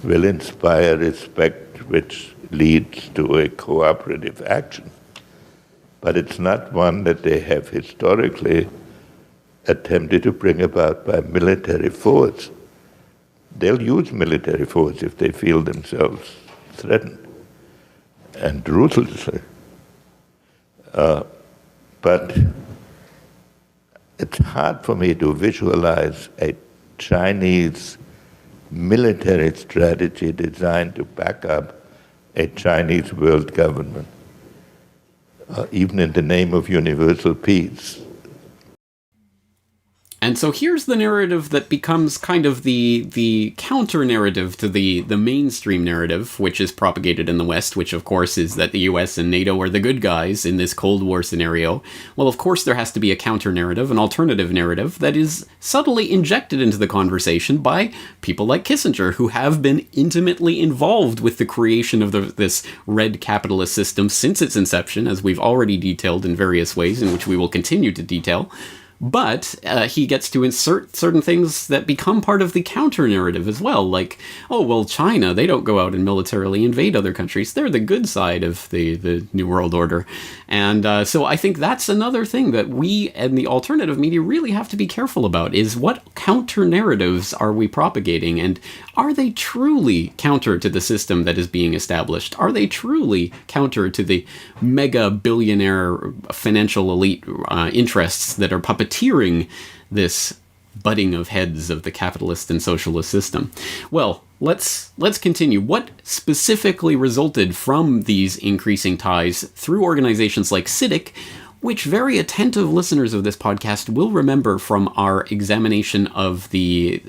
will inspire respect, which leads to a cooperative action. But it's not one that they have historically attempted to bring about by military force. They'll use military force if they feel themselves threatened, and ruthlessly. But it's hard for me to visualize a Chinese military strategy designed to back up a Chinese world government, even in the name of universal peace. And so here's the narrative that becomes kind of the counter-narrative to the mainstream narrative, which is propagated in the West, which of course is that the US and NATO are the good guys in this Cold War scenario. Well, of course there has to be a counter-narrative, an alternative narrative, that is subtly injected into the conversation by people like Kissinger, who have been intimately involved with the creation of this red capitalist system since its inception, as we've already detailed in various ways, in which we will continue to detail. But he gets to insert certain things that become part of the counter-narrative as well, like, oh, well, China, they don't go out and militarily invade other countries. They're the good side of the New World Order. And so I think that's another thing that we and the alternative media really have to be careful about, is what counter-narratives are we propagating, and are they truly counter to the system that is being established? Are they truly counter to the mega-billionaire financial elite interests that are puppeteering this butting of heads of the capitalist and socialist system? Well, let's continue. What specifically resulted from these increasing ties through organizations like CITIC, which very attentive listeners of this podcast will remember from our examination of the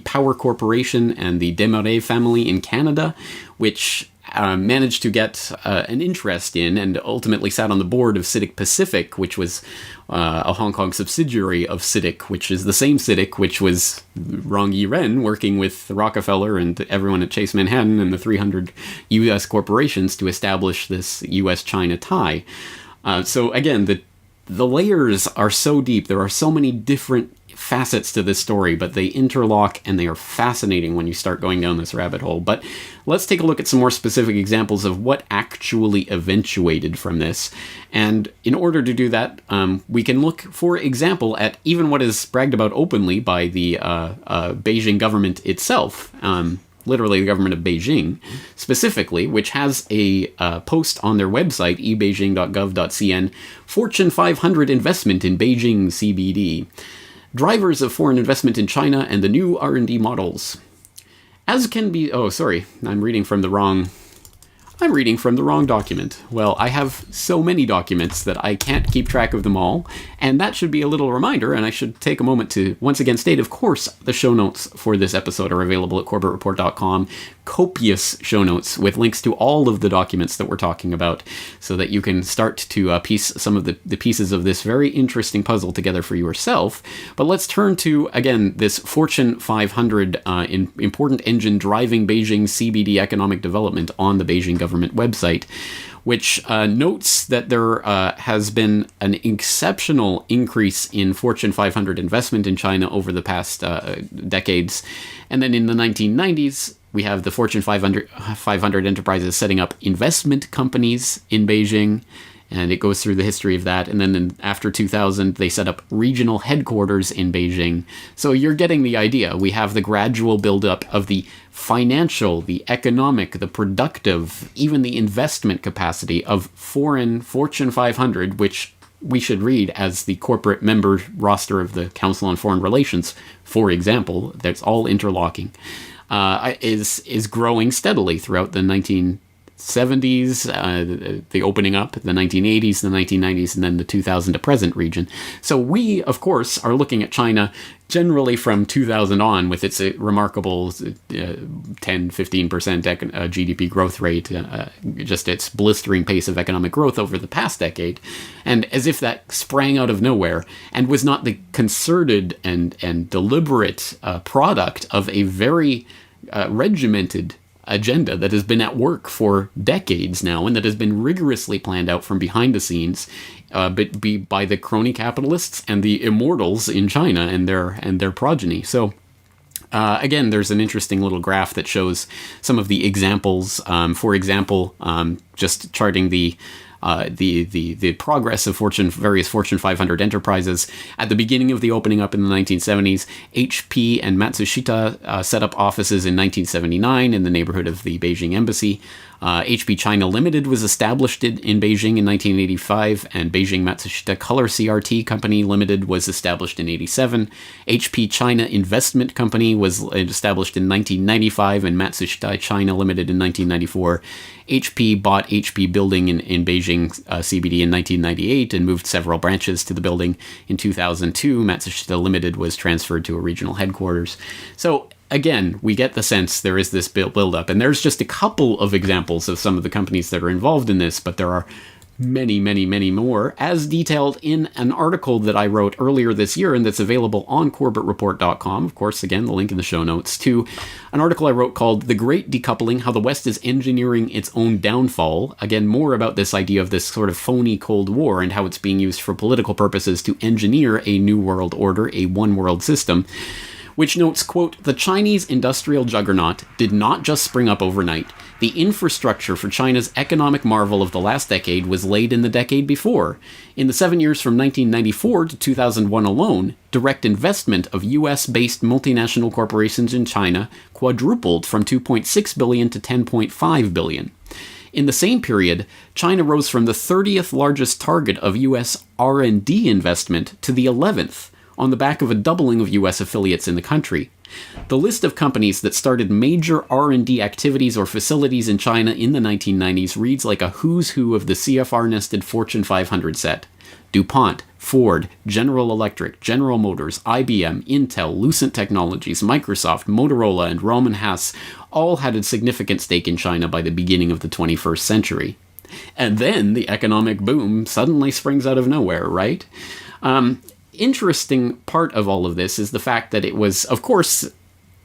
Power Corporation and the Desmarais family in Canada, which managed to get an interest in and ultimately sat on the board of CITIC Pacific, which was a Hong Kong subsidiary of CITIC, which is the same CITIC which was Rong Yi-ren working with Rockefeller and everyone at Chase Manhattan and the 300 U.S. corporations to establish this U.S.-China tie. So again, the layers are so deep. There are so many different facets to this story, but they interlock and they are fascinating when you start going down this rabbit hole. But let's take a look at some more specific examples of what actually eventuated from this. And in order to do that, we can look, for example, at even what is bragged about openly by the Beijing government itself. Literally the government of Beijing, specifically, which has a post on their website, ebeijing.gov.cn, Fortune 500 investment in Beijing CBD. Drivers of foreign investment in China and the new R&D models. As can be... Oh, sorry. I'm reading from the wrong document. Well, I have so many documents that I can't keep track of them all, and that should be a little reminder, and I should take a moment to once again state, of course, the show notes for this episode are available at corbettreport.com. Copious show notes with links to all of the documents that we're talking about, so that you can start to piece some of the pieces of this very interesting puzzle together for yourself. But let's turn to, again, this Fortune 500 important engine driving Beijing CBD economic development on the Beijing government website, which notes that there has been an exceptional increase in Fortune 500 investment in China over the past decades. And then in the 1990s, we have the Fortune 500 enterprises setting up investment companies in Beijing, and it goes through the history of that. And then after 2000, they set up regional headquarters in Beijing. So you're getting the idea. We have the gradual buildup of the financial, the economic, the productive, even the investment capacity of foreign Fortune 500, which we should read as the corporate member roster of the Council on Foreign Relations, for example. That's all interlocking. Is growing steadily throughout the 1970s, the opening up, the 1980s, the 1990s, and then the 2000 to present region. So we, of course, are looking at China generally from 2000 on with its remarkable 10-15% GDP growth rate, just its blistering pace of economic growth over the past decade. And as if that sprang out of nowhere and was not the concerted and deliberate product of a very regimented agenda that has been at work for decades now and that has been rigorously planned out from behind the scenes by the crony capitalists and the immortals in China and their progeny. So again, there's an interesting little graph that shows some of the examples. For example, just charting the progress of various Fortune 500 enterprises. At the beginning of the opening up in the 1970s, HP and Matsushita set up offices in 1979 in the neighborhood of the Beijing embassy. HP China Limited was established in Beijing in 1985, and Beijing Matsushita Color CRT Company Limited was established in 1987. HP China Investment Company was established in 1995, and Matsushita China Limited in 1994. HP bought HP Building in Beijing Beijing CBD in 1998 and moved several branches to the building in 2002. Matsushita Limited was transferred to a regional headquarters. So again, we get the sense there is this build-up, and there's just a couple of examples of some of the companies that are involved in this, but there are many, many, many more, as detailed in an article that I wrote earlier this year and that's available on CorbettReport.com. Of course, again, the link in the show notes to an article I wrote called The Great Decoupling, How the West is Engineering Its Own Downfall. Again, more about this idea of this sort of phony Cold War and how it's being used for political purposes to engineer a new world order, a one world system, which notes, quote, the Chinese industrial juggernaut did not just spring up overnight. The infrastructure for China's economic marvel of the last decade was laid in the decade before. In the 7 years from 1994 to 2001 alone, direct investment of US-based multinational corporations in China quadrupled from $2.6 billion to $10.5 billion. In the same period, China rose from the 30th largest target of US R&D investment to the 11th, on the back of a doubling of U.S. affiliates in the country. The list of companies that started major R&D activities or facilities in China in the 1990s reads like a who's who of the CFR-nested Fortune 500 set. DuPont, Ford, General Electric, General Motors, IBM, Intel, Lucent Technologies, Microsoft, Motorola, and Roman Haas all had a significant stake in China by the beginning of the 21st century. And then the economic boom suddenly springs out of nowhere, right? Interesting part of all of this is the fact that it was, of course,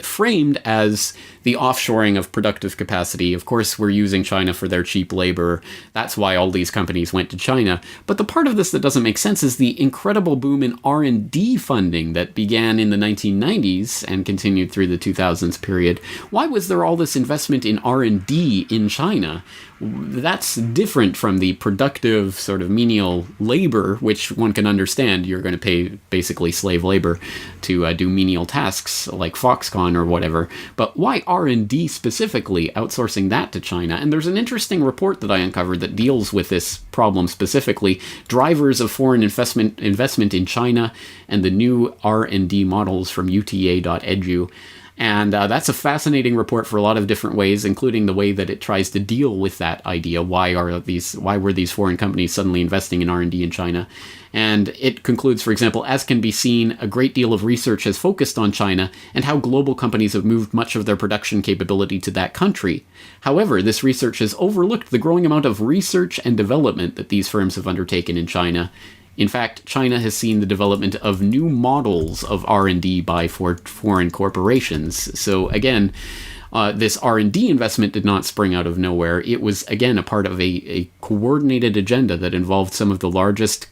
framed as the offshoring of productive capacity. Of course, we're using China for their cheap labor. That's why all these companies went to China. But the part of this that doesn't make sense is the incredible boom in R&D funding that began in the 1990s and continued through the 2000s period. Why was there all this investment in R&D in China? That's different from the productive sort of menial labor, which one can understand. You're going to pay basically slave labor to do menial tasks like Foxconn or whatever. But why R&D specifically, outsourcing that to China? And there's an interesting report that I uncovered that deals with this problem specifically, drivers of foreign investment in China and the new R&D models from UTA.edu. And that's a fascinating report for a lot of different ways, including the way that it tries to deal with that idea. Why were these foreign companies suddenly investing in R&D in China? And it concludes, for example, as can be seen, a great deal of research has focused on China and how global companies have moved much of their production capability to that country. However, this research has overlooked the growing amount of research and development that these firms have undertaken in China. In fact, China has seen the development of new models of R&D by foreign corporations. So again, this R&D investment did not spring out of nowhere. It was, again, a part of a coordinated agenda that involved some of the largest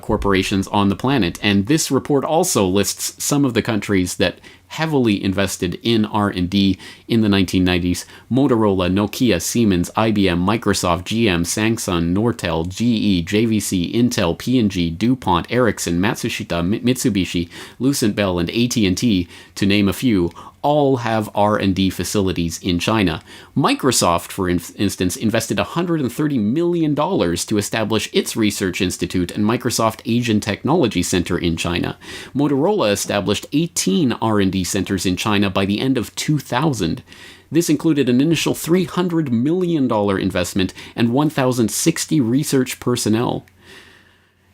corporations on the planet. And this report also lists some of the countries that heavily invested in R&D in the 1990s. Motorola, Nokia, Siemens, IBM, Microsoft, GM, Samsung, Nortel, GE, JVC, Intel, P&G, DuPont, Ericsson, Matsushita, Mitsubishi, Lucent Bell, and AT&T, to name a few, all have R&D facilities in China. Microsoft, for instance, invested $130 million to establish its research institute and Microsoft Asian Technology Center in China. Motorola established 18 R&D centers in China by the end of 2000. This included an initial $300 million investment and 1,060 research personnel,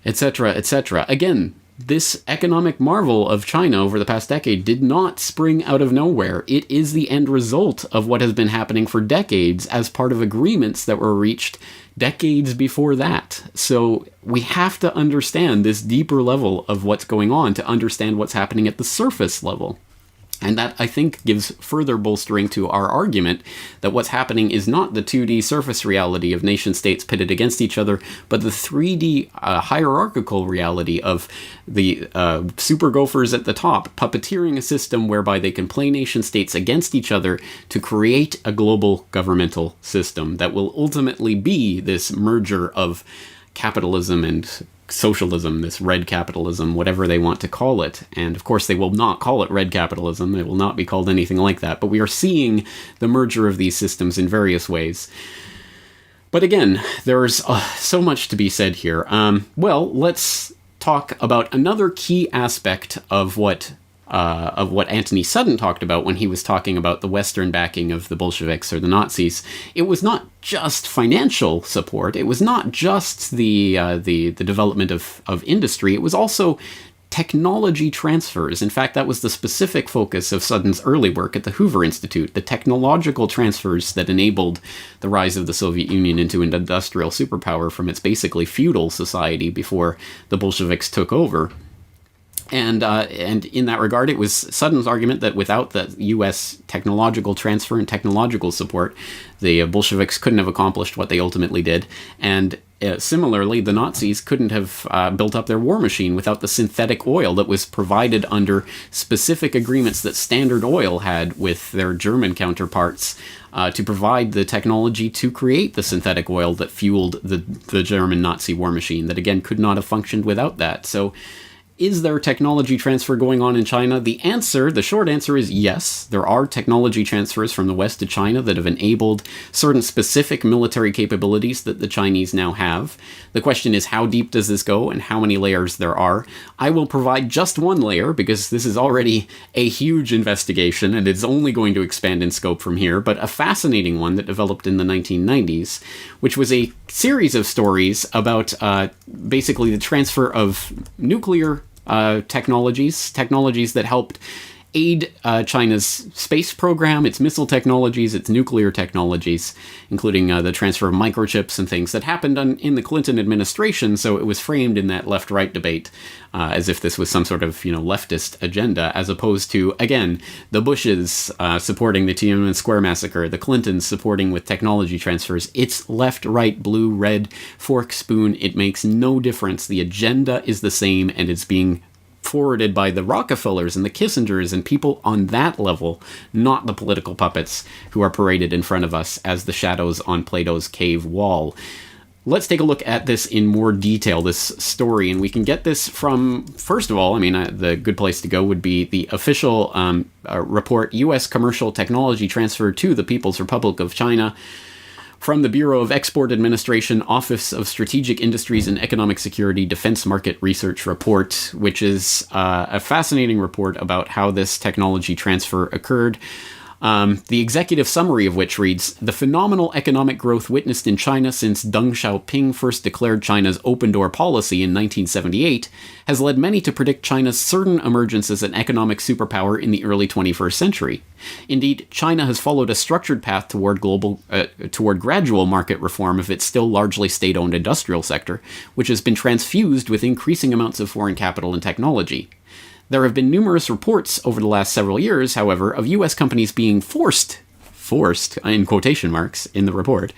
etc., etc. Again, this economic marvel of China over the past decade did not spring out of nowhere. It is the end result of what has been happening for decades as part of agreements that were reached decades before that. So we have to understand this deeper level of what's going on to understand what's happening at the surface level. And that, I think, gives further bolstering to our argument that what's happening is not the 2D surface reality of nation-states pitted against each other, but the 3D hierarchical reality of the super gophers at the top puppeteering a system whereby they can play nation-states against each other to create a global governmental system that will ultimately be this merger of capitalism and socialism, this red capitalism, whatever they want to call it. And of course, they will not call it red capitalism. It will not be called anything like that. But we are seeing the merger of these systems in various ways. But again, there's so much to be said here. Well, let's talk about another key aspect of what what Anthony Sutton talked about when he was talking about the Western backing of the Bolsheviks or the Nazis. It was not just financial support. It was not just the development of industry. It was also technology transfers. In fact, that was the specific focus of Sutton's early work at the Hoover Institute, the technological transfers that enabled the rise of the Soviet Union into an industrial superpower from its basically feudal society before the Bolsheviks took over. And in that regard, it was Sutton's argument that without the U.S. technological transfer and technological support, the Bolsheviks couldn't have accomplished what they ultimately did. And similarly, the Nazis couldn't have built up their war machine without the synthetic oil that was provided under specific agreements that Standard Oil had with their German counterparts to provide the technology to create the synthetic oil that fueled the German Nazi war machine that, again, could not have functioned without that. So is there technology transfer going on in China? The short answer is yes. There are technology transfers from the West to China that have enabled certain specific military capabilities that the Chinese now have. The question is, how deep does this go and how many layers there are? I will provide just one layer because this is already a huge investigation and it's only going to expand in scope from here, but a fascinating one that developed in the 1990s, which was a series of stories about basically the transfer of nuclear technologies that helped aid China's space program, its missile technologies, its nuclear technologies, including the transfer of microchips and things that happened in the Clinton administration. So it was framed in that left-right debate as if this was some sort of leftist agenda, as opposed to, again, the Bushes supporting the Tiananmen Square massacre, the Clintons supporting with technology transfers. It's left, right, blue, red, fork, spoon. It makes no difference. The agenda is the same, and it's being forwarded by the Rockefellers and the Kissingers and people on that level, not the political puppets who are paraded in front of us as the shadows on Plato's cave wall. Let's take a look at this in more detail, this story, and we can get this from, first of all, the good place to go would be the official report, U.S. Commercial Technology Transfer to the People's Republic of China, from the Bureau of Export Administration, Office of Strategic Industries and Economic Security Defense Market Research Report, which is a fascinating report about how this technology transfer occurred. The executive summary of which reads, "The phenomenal economic growth witnessed in China since Deng Xiaoping first declared China's open-door policy in 1978 has led many to predict China's certain emergence as an economic superpower in the early 21st century. Indeed, China has followed a structured path toward gradual market reform of its still largely state-owned industrial sector, which has been transfused with increasing amounts of foreign capital and technology. There have been numerous reports over the last several years, however, of U.S. companies being forced, in quotation marks, in the report,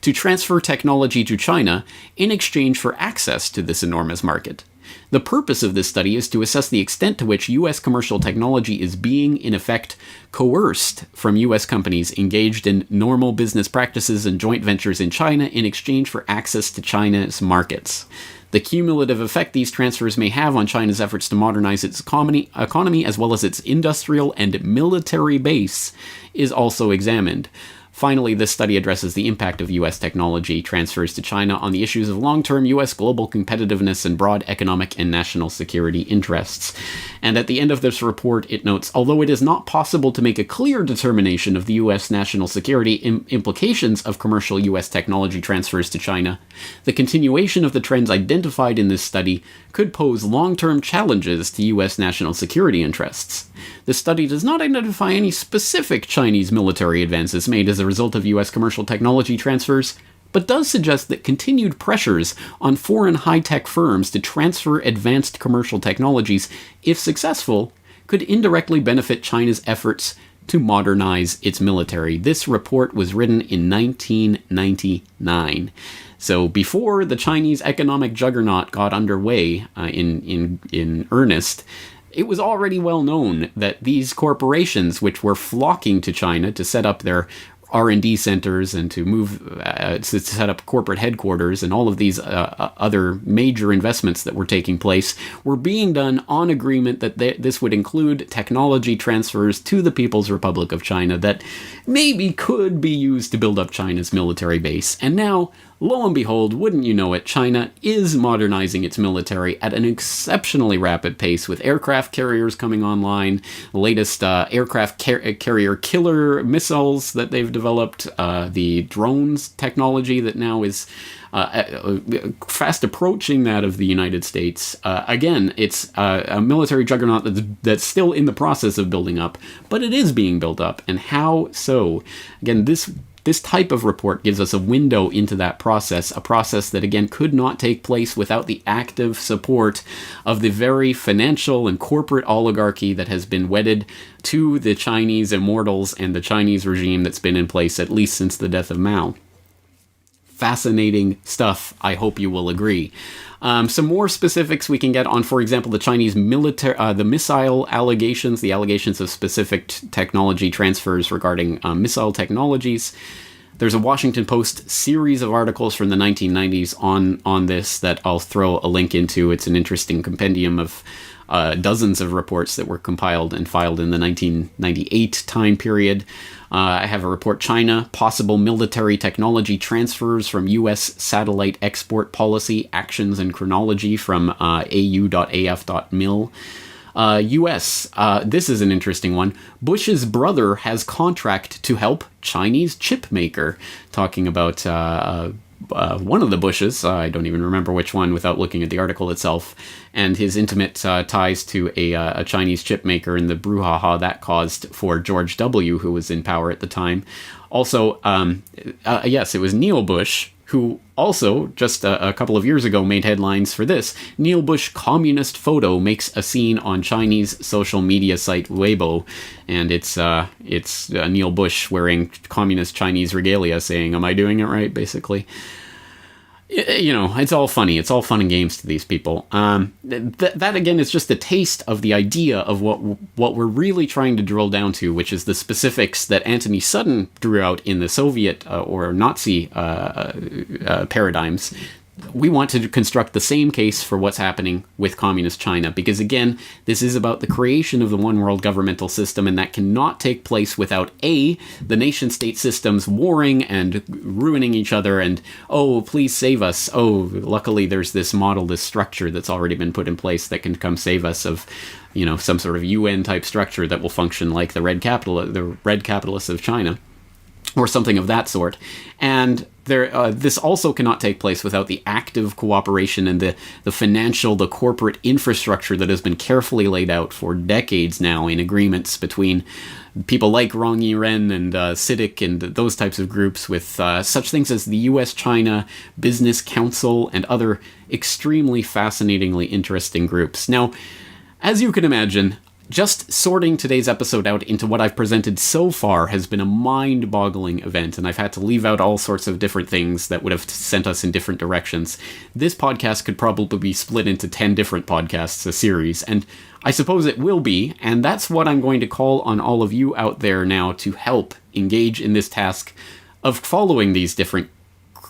to transfer technology to China in exchange for access to this enormous market. The purpose of this study is to assess the extent to which U.S. commercial technology is being, in effect, coerced from U.S. companies engaged in normal business practices and joint ventures in China in exchange for access to China's markets. The cumulative effect these transfers may have on China's efforts to modernize its economy as well as its industrial and military base is also examined. Finally, this study addresses the impact of U.S. technology transfers to China on the issues of long-term U.S. global competitiveness and broad economic and national security interests. And at the end of this report, it notes, although it is not possible to make a clear determination of the U.S. national security implications of commercial U.S. technology transfers to China, the continuation of the trends identified in this study could pose long-term challenges to U.S. national security interests. The study does not identify any specific Chinese military advances made as a result of U.S. commercial technology transfers, but does suggest that continued pressures on foreign high-tech firms to transfer advanced commercial technologies, if successful, could indirectly benefit China's efforts to modernize its military. This report was written in 1999. So before the Chinese economic juggernaut got underway in earnest, it was already well known that these corporations, which were flocking to China to set up their R&D centers and to move to set up corporate headquarters and all of these other major investments that were taking place, were being done on agreement that this would include technology transfers to the People's Republic of China that maybe could be used to build up China's military base. And now, lo and behold, wouldn't you know it, China is modernizing its military at an exceptionally rapid pace, with aircraft carriers coming online, the latest aircraft carrier killer missiles that they've developed, the drones technology that now is fast approaching that of the United States. Again, it's a military juggernaut that's still in the process of building up, but it is being built up. And how so? Again, this type of report gives us a window into that process, a process that, again, could not take place without the active support of the very financial and corporate oligarchy that has been wedded to the Chinese immortals and the Chinese regime that's been in place at least since the death of Mao. Fascinating stuff, I hope you will agree. Some more specifics we can get on, for example, the Chinese the missile allegations, the allegations of specific technology transfers regarding missile technologies. There's a Washington Post series of articles from the 1990s on this that I'll throw a link into. It's an interesting compendium of dozens of reports that were compiled and filed in the 1998 time period. I have a report, China, possible military technology transfers from U.S. satellite export policy, actions and chronology, from au.af.mil. U.S., this is an interesting one. Bush's brother has contract to help Chinese chip maker. Talking about one of the Bushes, I don't even remember which one without looking at the article itself, and his intimate ties to a Chinese chip maker and the brouhaha that caused for George W., who was in power at the time. Also, yes, it was Neil Bush, who also, just a couple of years ago, made headlines for this. Neil Bush communist photo makes a scene on Chinese social media site Weibo, and it's Neil Bush wearing communist Chinese regalia saying, "Am I doing it right?" basically. You know, it's all funny. It's all fun and games to these people. That again is just a taste of the idea of what we're really trying to drill down to, which is the specifics that Anthony Sutton drew out in the Soviet or Nazi paradigms. We want to construct the same case for what's happening with communist China, because again, this is about the creation of the one world governmental system, and that cannot take place without A, the nation state systems warring and ruining each other, and oh, please save us. Oh, luckily there's this model, this structure that's already been put in place that can come save us of, you know, some sort of UN type structure that will function like the red capitalists of China, or something of that sort. And this also cannot take place without the active cooperation and the financial, the corporate infrastructure that has been carefully laid out for decades now in agreements between people like Rong Yiren and CITIC and those types of groups, with such things as the U.S.-China Business Council and other extremely fascinatingly interesting groups. Now, as you can imagine, just sorting today's episode out into what I've presented so far has been a mind-boggling event, and I've had to leave out all sorts of different things that would have sent us in different directions. This podcast could probably be split into 10 different podcasts, a series, and I suppose it will be, and that's what I'm going to call on all of you out there now to help engage in this task of following these different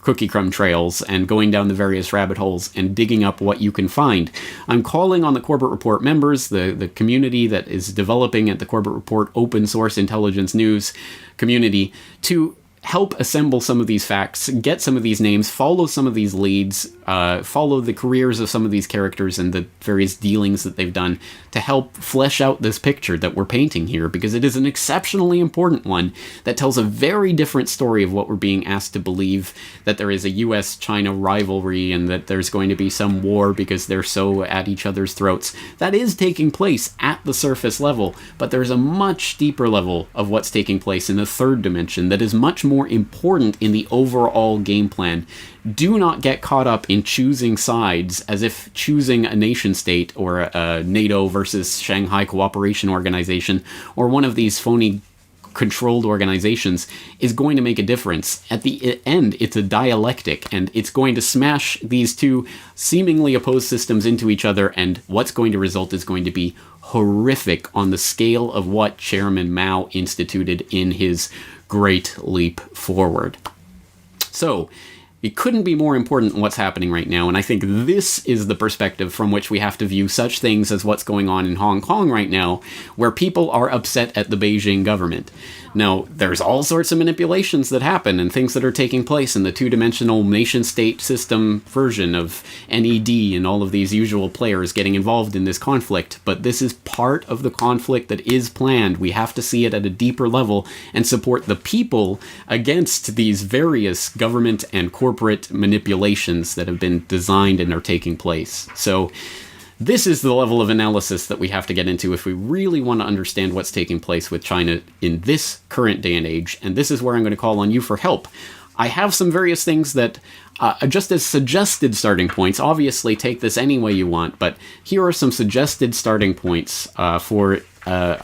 cookie crumb trails and going down the various rabbit holes and digging up what you can find. I'm calling on the Corbett Report members, the community that is developing at the Corbett Report open source intelligence news community, to help assemble some of these facts, get some of these names, follow some of these leads, follow the careers of some of these characters and the various dealings that they've done to help flesh out this picture that we're painting here, because it is an exceptionally important one that tells a very different story of what we're being asked to believe, that there is a US-China rivalry and that there's going to be some war because they're so at each other's throats. That is taking place at the surface level, but there's a much deeper level of what's taking place in the third dimension that is much more important in the overall game plan. Do not get caught up in choosing sides as if choosing a nation state or a NATO versus Shanghai Cooperation Organization or one of these phony controlled organizations is going to make a difference. At the end, it's a dialectic, and it's going to smash these two seemingly opposed systems into each other, and what's going to result is going to be horrific on the scale of what Chairman Mao instituted in his Great Leap Forward. So, It couldn't be more important than what's happening right now, and I think this is the perspective from which we have to view such things as what's going on in Hong Kong right now, where people are upset at the Beijing government. Now, there's all sorts of manipulations that happen and things that are taking place in the two-dimensional nation-state system version of NED and all of these usual players getting involved in this conflict, but this is part of the conflict that is planned. We have to see it at a deeper level and support the people against these various government and corporate manipulations that have been designed and are taking place. So this is the level of analysis that we have to get into if we really want to understand what's taking place with China in this current day and age, and this is where I'm going to call on you for help. I have some various things that, just as suggested starting points, obviously take this any way you want, but here are some suggested starting points for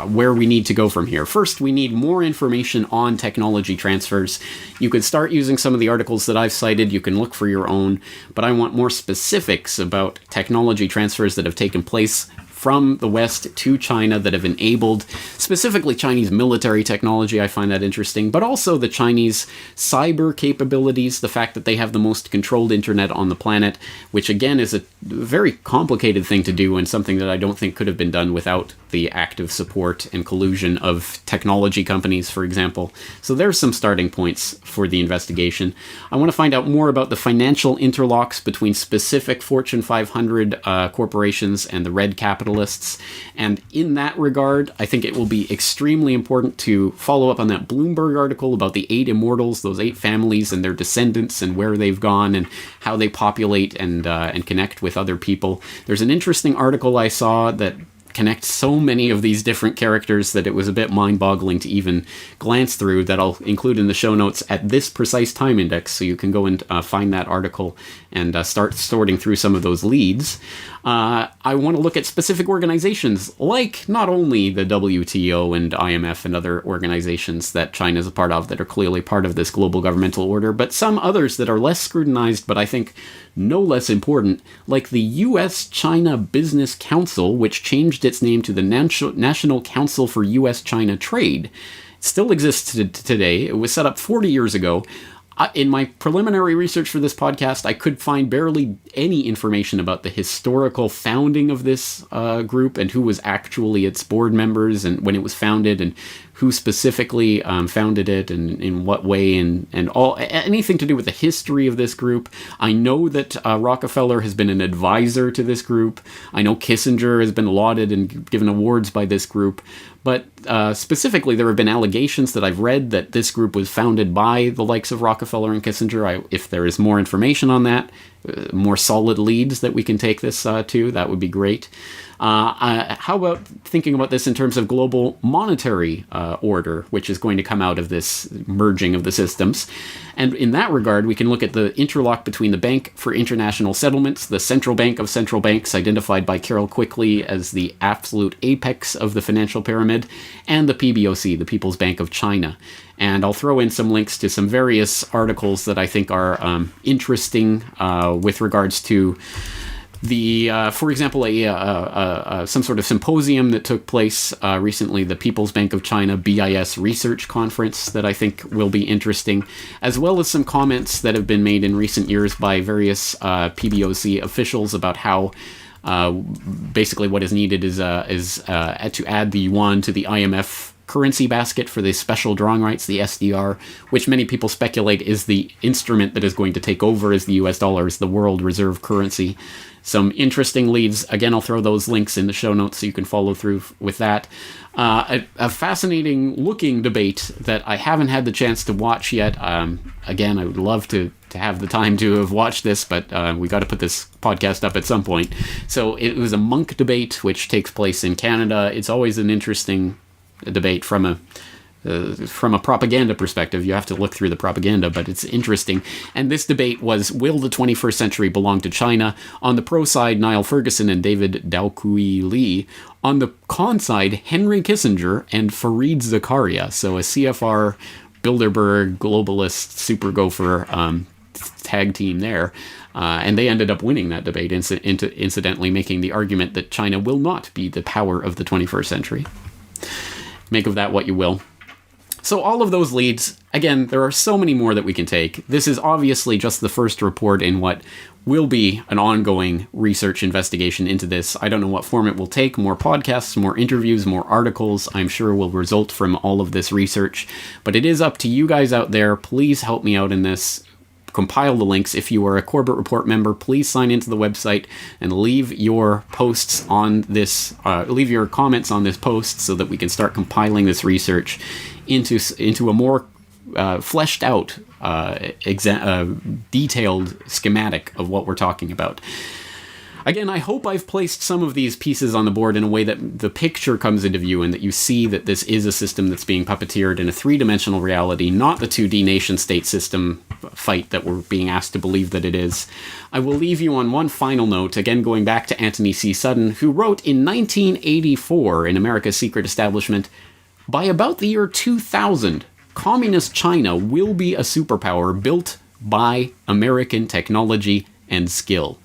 where we need to go from here. First, we need more information on technology transfers. You could start using some of the articles that I've cited. You can look for your own, but I want more specifics about technology transfers that have taken place from the West to China that have enabled specifically Chinese military technology. I find that interesting, but also the Chinese cyber capabilities, the fact that they have the most controlled internet on the planet, which again is a very complicated thing to do and something that I don't think could have been done without the active support and collusion of technology companies, for example. So there's some starting points for the investigation. I want to find out more about the financial interlocks between specific Fortune 500 corporations and the red capitalists. And in that regard, I think it will be extremely important to follow up on that Bloomberg article about the 8 immortals, those 8 families and their descendants and where they've gone and how they populate and connect with other people. There's an interesting article I saw that connect so many of these different characters that it was a bit mind-boggling to even glance through, that I'll include in the show notes at this precise time index, so you can go and find that article and start sorting through some of those leads. I want to look at specific organizations, like not only the WTO and IMF and other organizations that China is a part of that are clearly part of this global governmental order, but some others that are less scrutinized, but I think no less important, like the U.S.-China Business Council, which changed its name to the National Council for U.S.-China Trade. It still exists today. It was set up 40 years ago. In my preliminary research for this podcast, I could find barely any information about the historical founding of this group and who was actually its board members and when it was founded and who specifically founded it and in what way and all anything to do with the history of this group. I know that Rockefeller has been an advisor to this group. I know Kissinger has been lauded and given awards by this group. But specifically, there have been allegations that I've read that this group was founded by the likes of Rockefeller and Kissinger. If there is more information on that, more solid leads that we can take this to, that would be great. How about thinking about this in terms of global monetary order, which is going to come out of this merging of the systems? And in that regard, we can look at the interlock between the Bank for International Settlements, the central bank of central banks, identified by Carol Quickly as the absolute apex of the financial pyramid, and the PBOC, the People's Bank of China. And I'll throw in some links to some various articles that I think are interesting with regards to the, for example, some sort of symposium that took place recently, the People's Bank of China BIS Research Conference, that I think will be interesting, as well as some comments that have been made in recent years by various PBOC officials about how basically what is needed is to add the yuan to the IMF currency basket for the special drawing rights, the SDR, which many people speculate is the instrument that is going to take over as the US dollar as the world reserve currency. Some interesting leads. Again, I'll throw those links in the show notes so you can follow through with that. A fascinating looking debate that I haven't had the chance to watch yet. Again, I would love to have the time to have watched this, but we got to put this podcast up at some point. So it was a monk debate, which takes place in Canada. It's always an interesting debate from a propaganda perspective. You have to look through the propaganda, but it's interesting. And this debate was, will the 21st century belong to China? On the pro side, Niall Ferguson and David Daoqui Lee. On the con side, Henry Kissinger and Fareed Zakaria. So a CFR, Bilderberg, globalist, super gopher tag team there. And they ended up winning that debate, incidentally making the argument that China will not be the power of the 21st century. Make of that what you will. So all of those leads, again, there are so many more that we can take. This is obviously just the first report in what will be an ongoing research investigation into this. I don't know what form it will take. More podcasts, more interviews, more articles, I'm sure will result from all of this research. But it is up to you guys out there. Please help me out in this. Compile the links. If you are a Corbett Report member, please sign into the website and leave your posts on this, leave your comments on this post so that we can start compiling this research into a more fleshed out, detailed schematic of what we're talking about. Again, I hope I've placed some of these pieces on the board in a way that the picture comes into view and that you see that this is a system that's being puppeteered in a three-dimensional reality, not the 2D nation-state system fight that we're being asked to believe that it is. I will leave you on one final note, again going back to Anthony C. Sutton, who wrote in 1984 in America's Secret Establishment, "By about the year 2000, Communist China will be a superpower built by American technology and skill."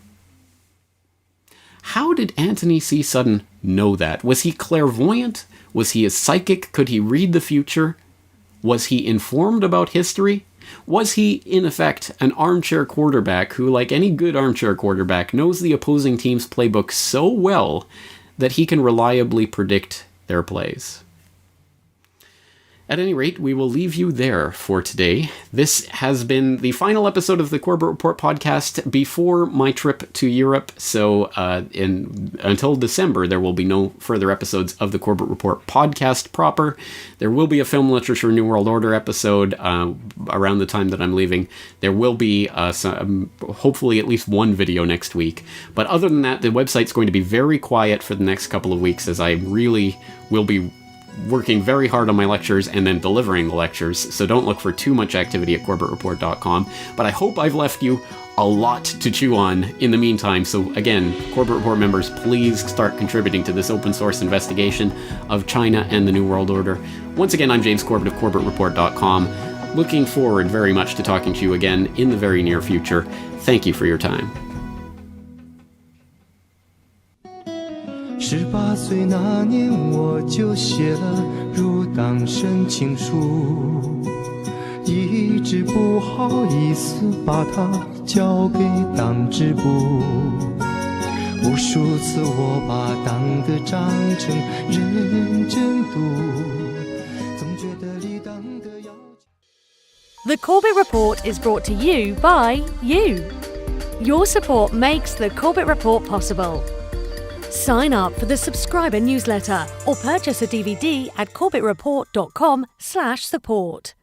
How did Anthony C. Sutton know that? Was he clairvoyant? Was he a psychic? Could he read the future? Was he informed about history? Was he, in effect, an armchair quarterback who, like any good armchair quarterback, knows the opposing team's playbook so well that he can reliably predict their plays? At any rate, we will leave you there for today. This has been the final episode of the Corbett Report podcast before my trip to Europe. So until December, there will be no further episodes of the Corbett Report podcast proper. There will be a Film Literature New World Order episode around the time that I'm leaving. There will be hopefully at least one video next week. But other than that, the website's going to be very quiet for the next couple of weeks as I really will be working very hard on my lectures and then delivering the lectures, so don't look for too much activity at CorbettReport.com. But I hope I've left you a lot to chew on in the meantime. So again, Corbett Report members, please start contributing to this open source investigation of China and the New World Order. Once again, I'm James Corbett of CorbettReport.com. Looking forward very much to talking to you again in the very near future. Thank you for your time. 18岁那年，我就写了入党申请书，一直不好意思把它交给党支部。无数次我把党的章程认真读，总觉得离党的要求。 The Corbett Report is brought to you by you. Your support makes the Corbett Report possible. Sign up for the subscriber newsletter or purchase a DVD at corbettreport.com/support.